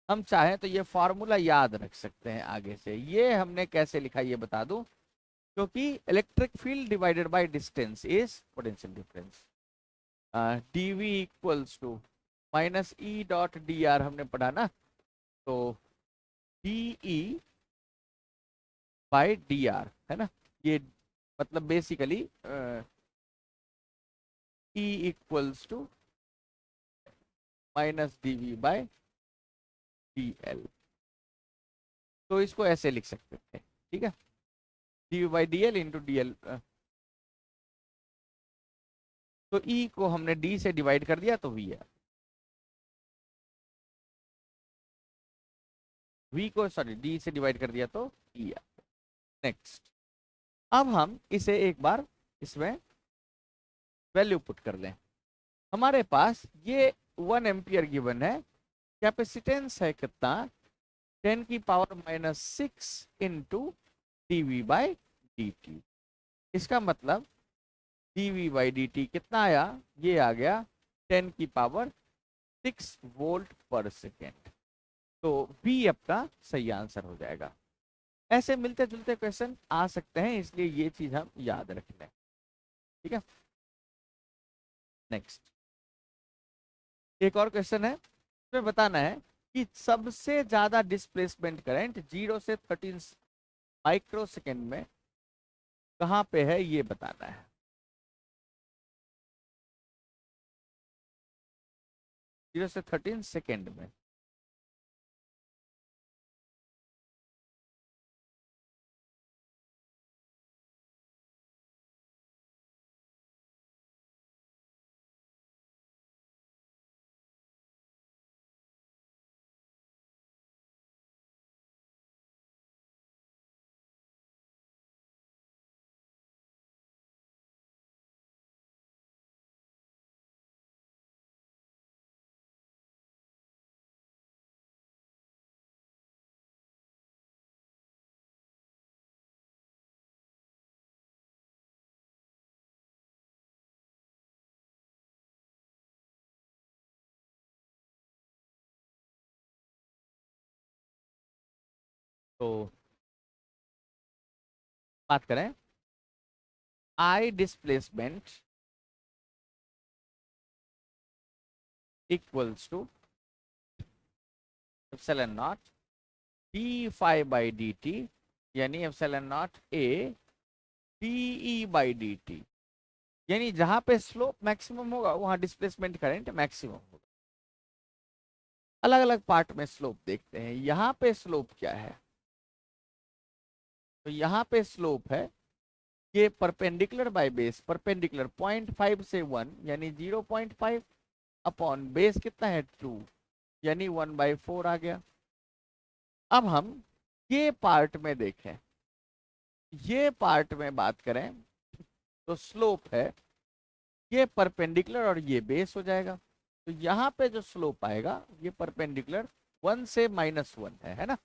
हम चाहें तो ये फॉर्मूला याद रख सकते हैं आगे से। ये हमने कैसे लिखा ये बता दूं, क्योंकि electric field divided by distance is potential difference. DV equals to minus E dot D R हमने पढ़ा ना, तो D E by D R है ना, ये मतलब basically E equals to minus D V by D L. तो इसको ऐसे लिख सकते थे, ठीक है, D by D L into D L. तो ई को हमने डी से डिवाइड कर दिया तो वी है, वी को सॉरी डी से डिवाइड कर दिया तो ई है। नेक्स्ट, अब हम इसे एक बार इसमें वैल्यू पुट कर दें। हमारे पास ये 1 एम्पियर गिवन है, कैपेसिटेंस है कितना, 10⁻⁻6 इंटू dv बाई dt। इसका मतलब dv बाई dt कितना आया, ये आ गया 10⁻6 वोल्ट पर सेकेंड। तो बी अपना सही आंसर हो जाएगा। ऐसे मिलते जुलते क्वेश्चन आ सकते हैं, इसलिए ये चीज हम याद रख लें, ठीक है। नेक्स्ट, एक और क्वेश्चन है, इसमें बताना है कि सबसे ज्यादा डिस्प्लेसमेंट करंट 0 से 13 माइक्रो सेकेंड में कहां पे है, ये बताना है। 0 से 13 सेकेंड में। तो बात करें, I displacement equals to epsilon not D phi by D T, यानी epsilon not A D by D T. यानी जहां पे स्लोप मैक्सिमम होगा वहां डिस्प्लेसमेंट करंट मैक्सिमम होगा। अलग अलग पार्ट में स्लोप देखते हैं। यहाँ पे स्लोप क्या है, तो यहाँ पे स्लोप है ये परपेंडिकुलर बाय बेस, परपेंडिकुलर 0.5 से 1 यानी 0.5 अपॉन बेस कितना है 2 यानी 1/4 आ गया। अब हम ये पार्ट में देखें, ये पार्ट में बात करें तो स्लोप है ये परपेंडिकुलर और ये बेस हो जाएगा। तो यहाँ पे जो स्लोप आएगा ये परपेंडिकुलर 1 से -1 है ना।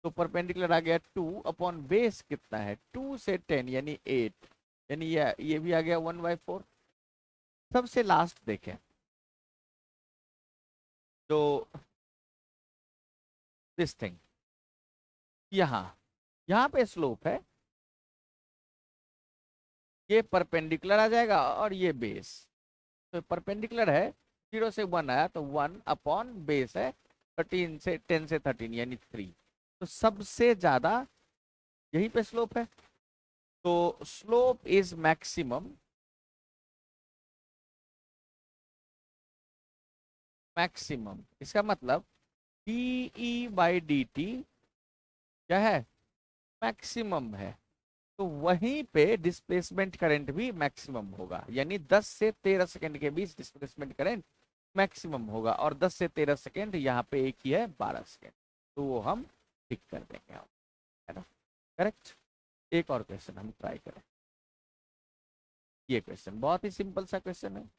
तो परपेंडिकुलर आ गया 2 अपॉन बेस कितना है 2 से 10 यानी 8, यानी ये भी आ गया 1/4। सबसे लास्ट देखें तो दिस थिंग, यहाँ यहाँ पे स्लोप है ये परपेंडिकुलर आ जाएगा और ये बेस। तो परपेंडिकुलर है 0 से 1 आया तो 1 अपॉन बेस है 13 से 10 से 13 यानी 3। तो सबसे ज्यादा यहीं पे स्लोप है। तो स्लोप इज मैक्सिमम, मैक्सिमम इसका मतलब D E by D T क्या है, मैक्सिमम है। तो वहीं पे डिस्प्लेसमेंट करंट भी मैक्सिमम होगा, यानी 10 से 13 सेकंड के बीच डिस्प्लेसमेंट करंट मैक्सिमम होगा। और 10 से 13 सेकंड यहाँ पे एक ही है 12 सेकंड, तो वो हम टिक कर देंगे, है ना, करेक्ट। एक और क्वेश्चन हम ट्राई करें। ये क्वेश्चन बहुत ही सिंपल सा क्वेश्चन है।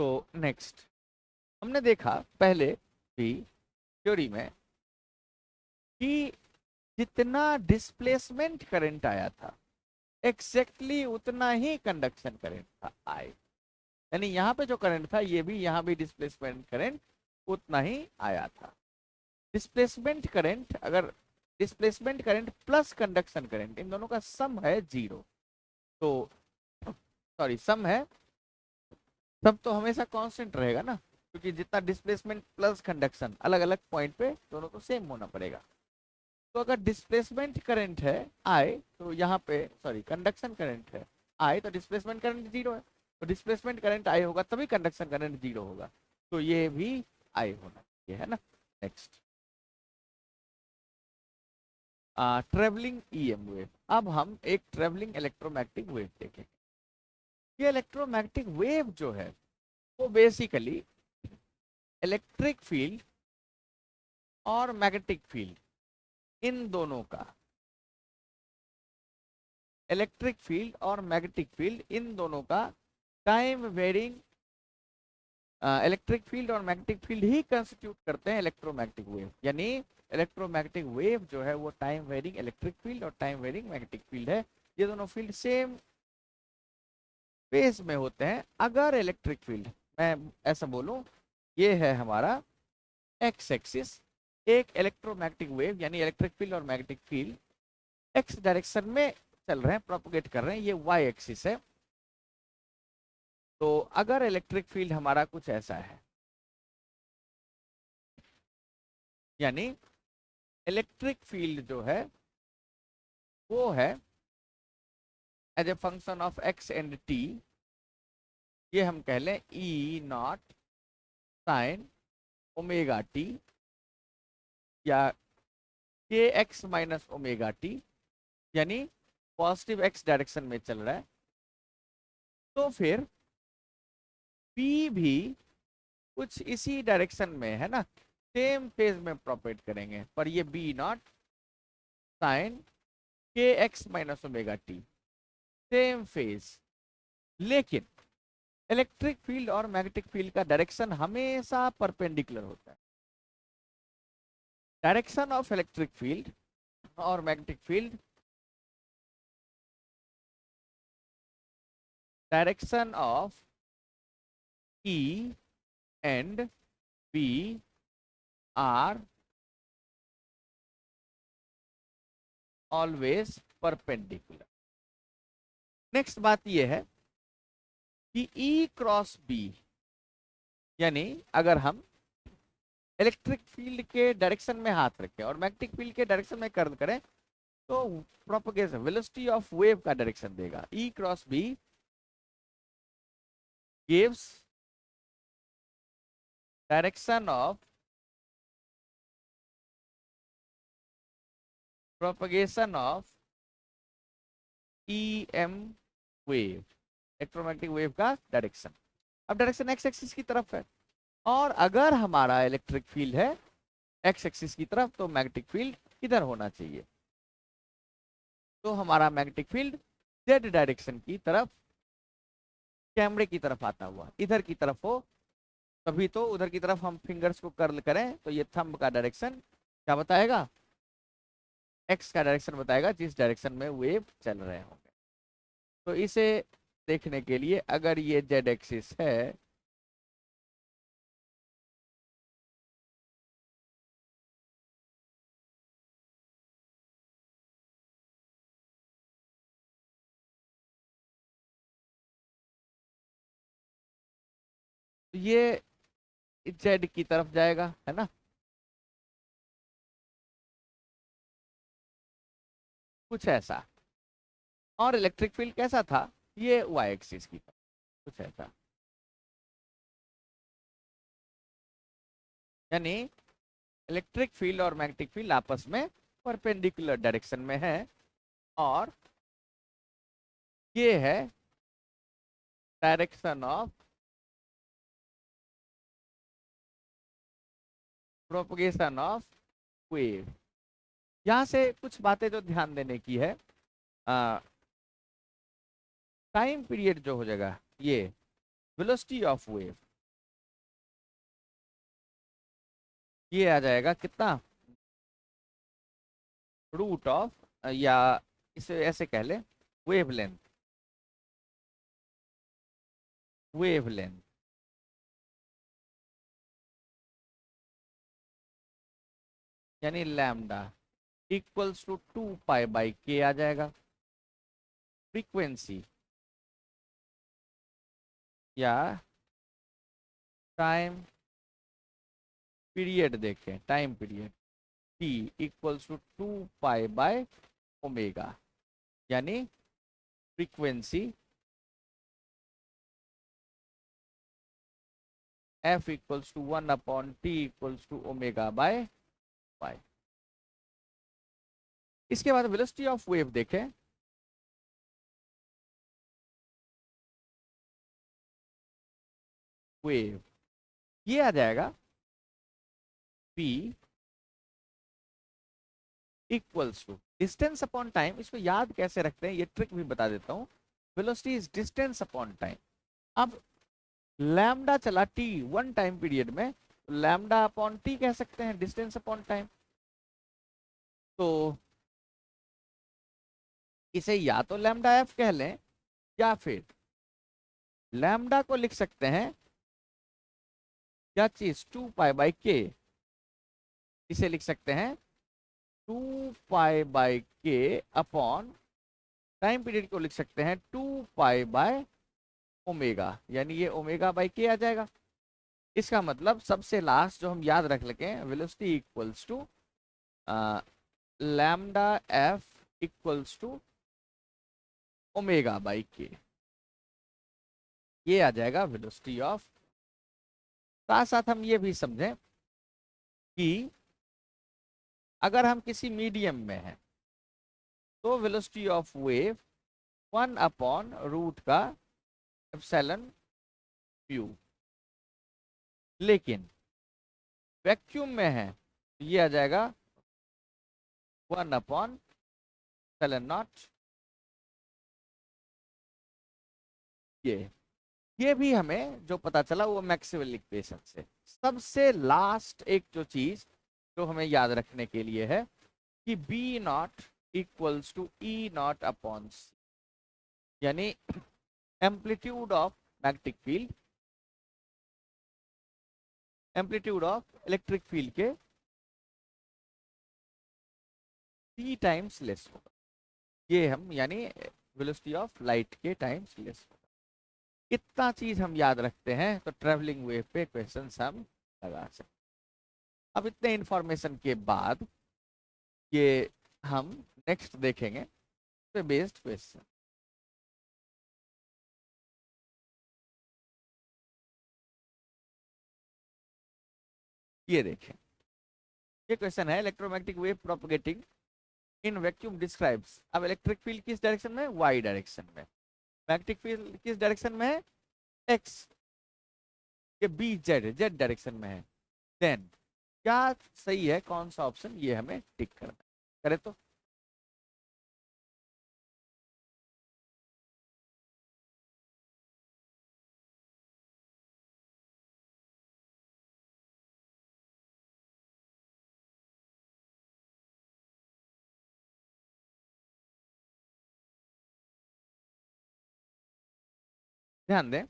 तो नेक्स्ट हमने देखा पहले भी थ्योरी में कि जितना डिस्प्लेसमेंट करंट आया था एग्जैक्टली उतना ही कंडक्शन करंट था आई, यानी यहाँ पे जो करंट था ये भी यहाँ भी डिस्प्लेसमेंट करंट उतना ही आया था। डिस्प्लेसमेंट करंट अगर displacement current plus conduction current in दोनों का सम है जीरो, तो सॉरी सम तो हमेशा कांस्टेंट रहेगा ना, क्योंकि जितना डिस्प्लेसमेंट प्लस कंडक्शन अलग अलग पॉइंट पे दोनों को सेम होना पड़ेगा। तो अगर डिस्प्लेसमेंट करंट है आई तो यहाँ पे सॉरी कंडक्शन करंट है आई तो डिस्प्लेसमेंट करंट जीरो है, तो डिस्प्लेसमेंट करंट आई होगा तभी कंडक्शन करंट जीरो होगा, तो ये भी आई होना चाहिए, है ना। Next travelling EM wave. अब हम एक ट्रेवलिंग इलेक्ट्रोमैग्नेटिक वेव देखेंगे। ये इलेक्ट्रोमैग्नेटिक वेव जो है वो बेसिकली इलेक्ट्रिक फील्ड और मैग्नेटिक फील्ड इन दोनों का इलेक्ट्रिक फील्ड और मैग्नेटिक फील्ड इन दोनों का टाइम वेरिंग इलेक्ट्रिक फील्ड और मैग्नेटिक फील्ड ही कंस्टिट्यूट करते हैं इलेक्ट्रोमैग्नेटिक वेव। यानी इलेक्ट्रोमैग्नेटिक वेव जो है वो टाइम वेरिंग इलेक्ट्रिक फील्ड और टाइम वेरिंग मैग्नेटिक फील्ड है। ये दोनों फील्ड सेम फेज में होते हैं। अगर इलेक्ट्रिक फील्ड मैं ऐसा बोलूं ये है हमारा एक्स एक्सिस, एक इलेक्ट्रोमैग्नेटिक वेव यानी इलेक्ट्रिक फील्ड और मैग्नेटिक फील्ड एक्स डायरेक्शन में चल रहे हैं, प्रोपोगेट कर रहे हैं, ये वाई एक्सिस है। तो अगर इलेक्ट्रिक फील्ड हमारा कुछ ऐसा है, यानी इलेक्ट्रिक फील्ड जो है वो है as a function of X and T, ये हम कह लें E naught sine omega T या K X minus omega T, यानी पॉजिटिव एक्स डायरेक्शन में चल रहा है। तो फिर पी भी कुछ इसी डायरेक्शन में है ना, सेम फेज में प्रोपेट करेंगे, पर ये B not sine K X minus omega T same phase. लेकिन इलेक्ट्रिक फील्ड और मैग्नेटिक फील्ड का डायरेक्शन हमेशा परपेंडिकुलर होता है। डायरेक्शन ऑफ इलेक्ट्रिक फील्ड और magnetic field, direction of E and B are always perpendicular। Next बात यह है कि E क्रॉस B, यानी अगर हम इलेक्ट्रिक फील्ड के डायरेक्शन में हाथ रखें और मैग्नेटिक फील्ड के डायरेक्शन में कर्ल करें तो प्रोपगेशन वेलोसिटी ऑफ वेव का डायरेक्शन देगा। E cross B gives direction of propagation of EM wave, electromagnetic wave का डायरेक्शन। अब डायरेक्शन एक्स एक्सिस की तरफ है, और अगर हमारा इलेक्ट्रिक फील्ड है एक्स एक्सिस की तरफ तो मैग्नेटिक फील्ड किधर होना चाहिए, तो हमारा मैग्नेटिक फील्ड जेड डायरेक्शन की तरफ, कैमरे की तरफ आता हुआ इधर की तरफ हो, तभी तो उधर की तरफ हम फिंगर्स को कर्ल करें तो ये थंब का डायरेक्शन क्या बताएगा, एक्स का डायरेक्शन बताएगा जिस डायरेक्शन में वेव चल रहे होंगे। तो इसे देखने के लिए अगर ये जेड एक्सिस है तो ये जेड की तरफ जाएगा, है ना, कुछ ऐसा। और इलेक्ट्रिक फील्ड कैसा था, ये वाई एक्सिस की तरफ कुछ ऐसा, यानी इलेक्ट्रिक फील्ड और मैग्नेटिक फील्ड आपस में परपेंडिकुलर डायरेक्शन में है, और ये है direction of propagation of wave. यहां से कुछ बातें जो ध्यान देने की है, टाइम पीरियड जो हो जाएगा ये वेलोसिटी ऑफ वेव, ये आ जाएगा कितना, रूट ऑफ, या इसे ऐसे कह ले, वेवलेंथ, वेवलेंथ यानी lambda equals to 2 pi by K आ जाएगा। फ्रीक्वेंसी या टाइम पीरियड देखें, time period T equals to 2 pi by omega, यानी frequency F equals to 1/t equals to omega by pi. इसके बाद वेलोसिटी ऑफ वेव देखें, वेव ये आ जाएगा p equals to distance upon time. इसको याद कैसे रखते हैं ये ट्रिक भी बता देता हूं। Velocity is distance upon time. अब लैम्डा चला t 1 टाइम पीरियड में, लैम्डा अपॉन t कह सकते हैं, डिस्टेंस अपॉन टाइम। तो इसे या तो लैम्डा एफ कह लें, या फिर लैम्डा को लिख सकते हैं क्या चीज, 2 पाई बाई के। इसे लिख सकते हैं 2 पाई बाई के अपॉन टाइम पीरियड को लिख सकते हैं 2 पाई बाय ओमेगा, यानी ये ओमेगा बाई के आ जाएगा। इसका मतलब सबसे लास्ट जो हम याद रख लगे, velocity equals to lambda F equals to omega by K, ये आ जाएगा वेलोसिटी ऑफ। साथ साथ हम ये भी समझें कि अगर हम किसी मीडियम में हैं तो वेलोसिटी ऑफ वेव 1/रूट का एप्सिलॉन म्यू, लेकिन वैक्यूम में है तो ये आ जाएगा 1/एप्सिलॉन नॉट। ये भी हमें जो पता चला वो मैक्सवेल इक्वेशन से। सबसे लास्ट एक जो चीज जो हमें याद रखने के लिए है कि B not equals to E not upon C, यानी amplitude of magnetic field, amplitude of electric field के सी टाइम्स लेस होगा। ये हम यानी वेलोसिटी ऑफ लाइट के टाइम्स लेस होगा। इतना चीज हम याद रखते हैं तो ट्रेवलिंग वेव पे क्वेश्चन हम लगा सकते हैं। अब इतने इंफॉर्मेशन के बाद ये हम नेक्स्ट देखेंगे पे बेस्ड क्वेश्चन। ये देखें, ये क्वेश्चन है electromagnetic wave propagating in vacuum describes. अब इलेक्ट्रिक फील्ड किस डायरेक्शन में है, वाई डायरेक्शन में। मैग्नेटिक फील्ड किस डायरेक्शन में है, एक्स के बी जेड, जेड डायरेक्शन में है। देन क्या सही है, कौन सा ऑप्शन, ये हमें टिक करना है। करे तो ध्यान दें,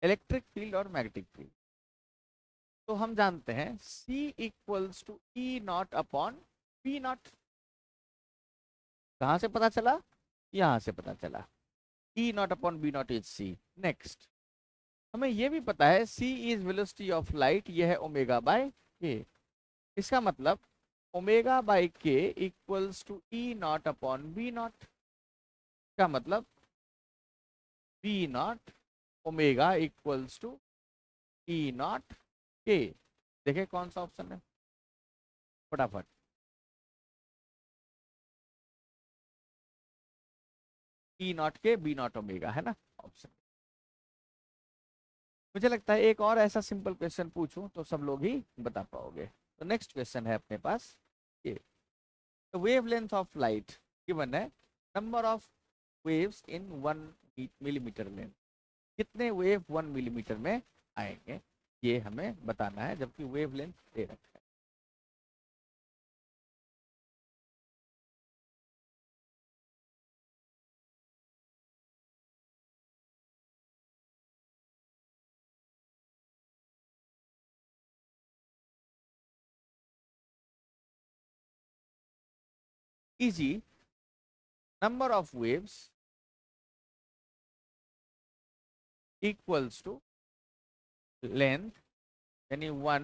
इलेक्ट्रिक फील्ड और मैग्नेटिक फील्ड तो हम जानते हैं C equals to E not upon B not. कहां से पता चला, यहां से पता चला, E not upon B not is C. Next हमें यह भी पता है C is velocity of light, यह है ओमेगा बाय के। इसका मतलब omega by K equals to E not upon B not का मतलब B not omega equals to E not के। देखें कौन सा ऑप्शन है, फटाफट। ई नॉट के बी नॉट ओमेगा है ना ऑप्शन। मुझे लगता है एक और ऐसा सिंपल क्वेश्चन पूछूं तो सब लोग ही बता पाओगे। तो नेक्स्ट क्वेश्चन है अपने पास ये, wavelength of light given है, number of waves in 1 millimetre length. कितने वेव 1 मिलीमीटर में आएंगे ये हमें बताना है, जबकि वेवलेंथ दे रखा है। Easy number of waves equals to length, यानी 1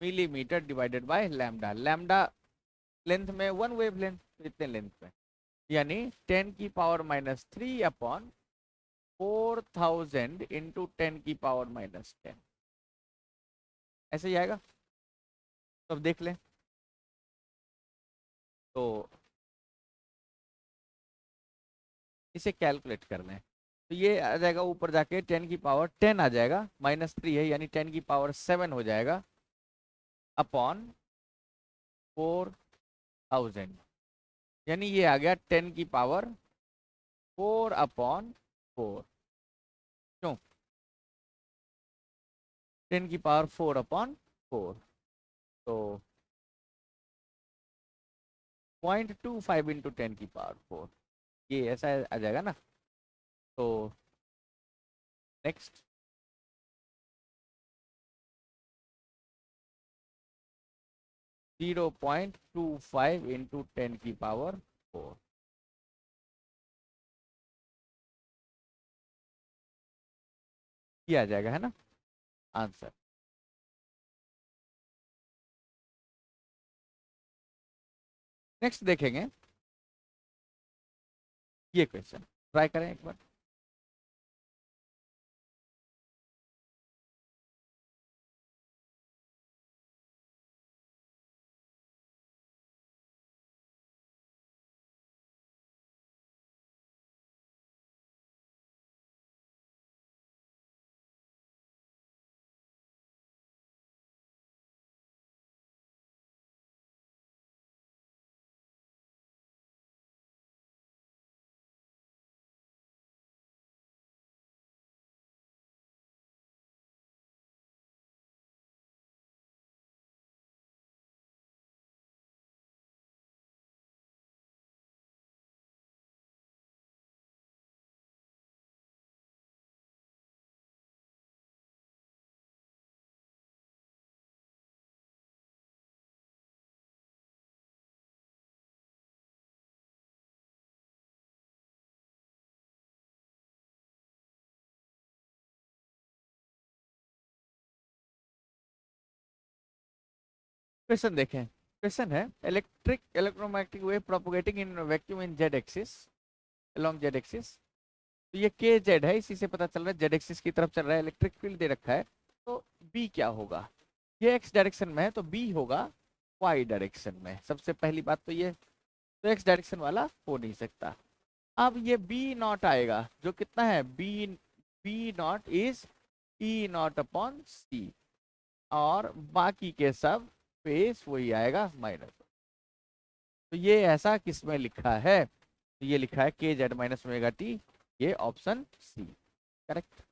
millimetre divided by lambda. Lambda length में 1 वेवलेंथ, इतने लेंथ में, यानी 10⁻³ अपॉन 4000 इंटू 10⁻10, ऐसे ही आएगा। तो अब देख लें, तो इसे कैलकुलेट कर लें, तो ये आ जाएगा ऊपर जाके 10⁻10 आ जाएगा, -3 है यानी 10⁻7 हो जाएगा अपॉन 4000, यानी ये आ गया 10⁻4/4। क्यों? 10⁻4/4, तो 0.25 इंटू 10⁻4, ये ऐसा आ जाएगा ना। तो नेक्स्ट, 0.25 इंटू 10⁻4, ये आ जाएगा, है ना आंसर। नेक्स्ट देखेंगे ये क्वेश्चन, ट्राई करें एक बार। क्वेश्चन देखें, क्वेश्चन है electric electromagnetic wave propagating in vacuum in Z axis along Z axis. तो ये के जेड है, इसी से पता चल रहा है जेड एक्सिस की तरफ चल रहा है, इलेक्ट्रिक फील्ड दे रखा है। तो बी क्या होगा? ये एक्स डायरेक्शन में है तो बी होगा वाई डायरेक्शन में। सबसे पहली बात तो ये, तो एक्स डायरेक्शन वाला हो नहीं सकता। अब ये बी नॉट आएगा, जो कितना है, B B not is E not upon C, और बाकी के सब फेस वही आएगा माइनस। तो ये ऐसा किसमें लिखा है? तो ये लिखा है के जेड माइनस ओमेगा टी, ये ऑप्शन सी करेक्ट।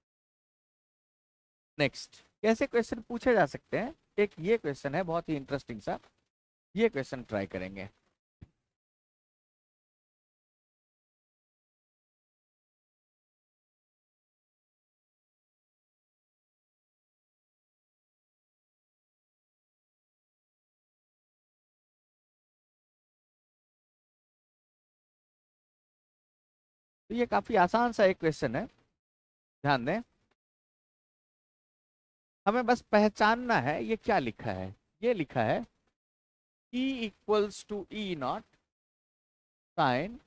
नेक्स्ट, कैसे क्वेश्चन पूछे जा सकते हैं, एक ये क्वेश्चन है बहुत ही इंटरेस्टिंग सा, ये क्वेश्चन ट्राई करेंगे। तो ये काफी आसान सा एक क्वेश्चन है, ध्यान दें। हमें बस पहचानना है ये क्या लिखा है। ये लिखा है E equals to E naught sine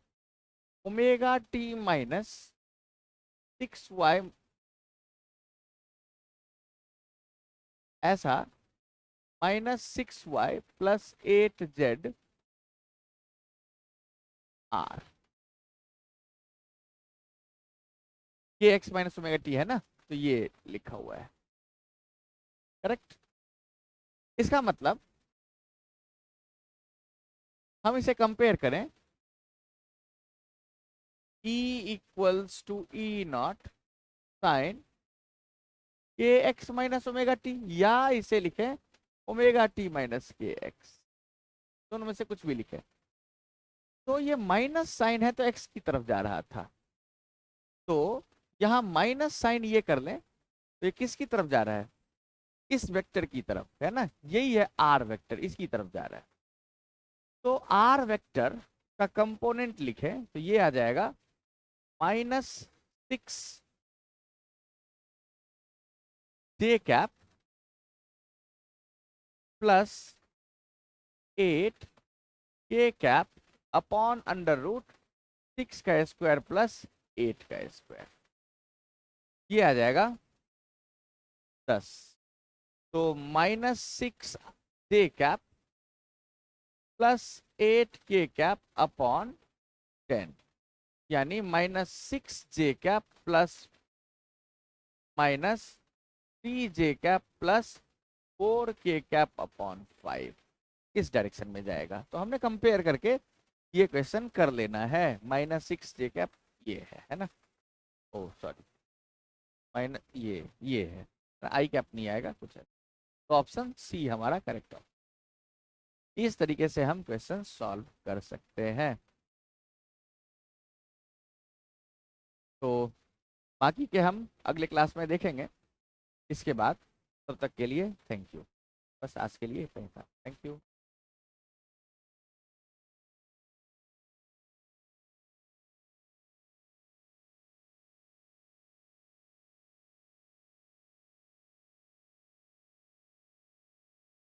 omega T minus 6y, ऐसा -6y प्लस 8z आर। ये एक्स माइनस ओमेगा टी है ना, तो ये लिखा हुआ है करेक्ट। इसका मतलब हम इसे कंपेयर करें, E equals to E naught sine K X minus omega T, या इसे लिखे omega T minus K X, दोनों में से कुछ भी लिखे। तो ये माइनस साइन है तो एक्स की तरफ जा रहा था, तो यहाँ माइनस साइन ये कर लें तो ये किसकी तरफ जा रहा है, इस वेक्टर की तरफ, है ना, यही है आर वेक्टर, इसकी तरफ जा रहा है। तो आर वेक्टर का कंपोनेंट लिखे तो ये आ जाएगा -6 जे कैप +8 के कैप अपॉन √6 का स्क्वायर +8 का स्क्वायर, ये आ जाएगा 10। तो -6 जे कैप +8 के कैप अपॉन 10, यानी -6 जे कैप -3 जे कैप +4 के कैप अपॉन 5, इस डायरेक्शन में जाएगा। तो हमने कंपेयर करके ये क्वेश्चन कर लेना है। -6 जे कैप ये है ना, ओ सॉरी, माइनस ये है, आई कैप नहीं आएगा कुछ है। तो ऑप्शन सी हमारा करेक्ट ऑप्शन। इस तरीके से हम क्वेश्चन सॉल्व कर सकते हैं। तो बाकी के हम अगले क्लास में देखेंगे इसके बाद। तब तक के लिए थैंक यू। बस आज के लिए इतना ही था। Thank you.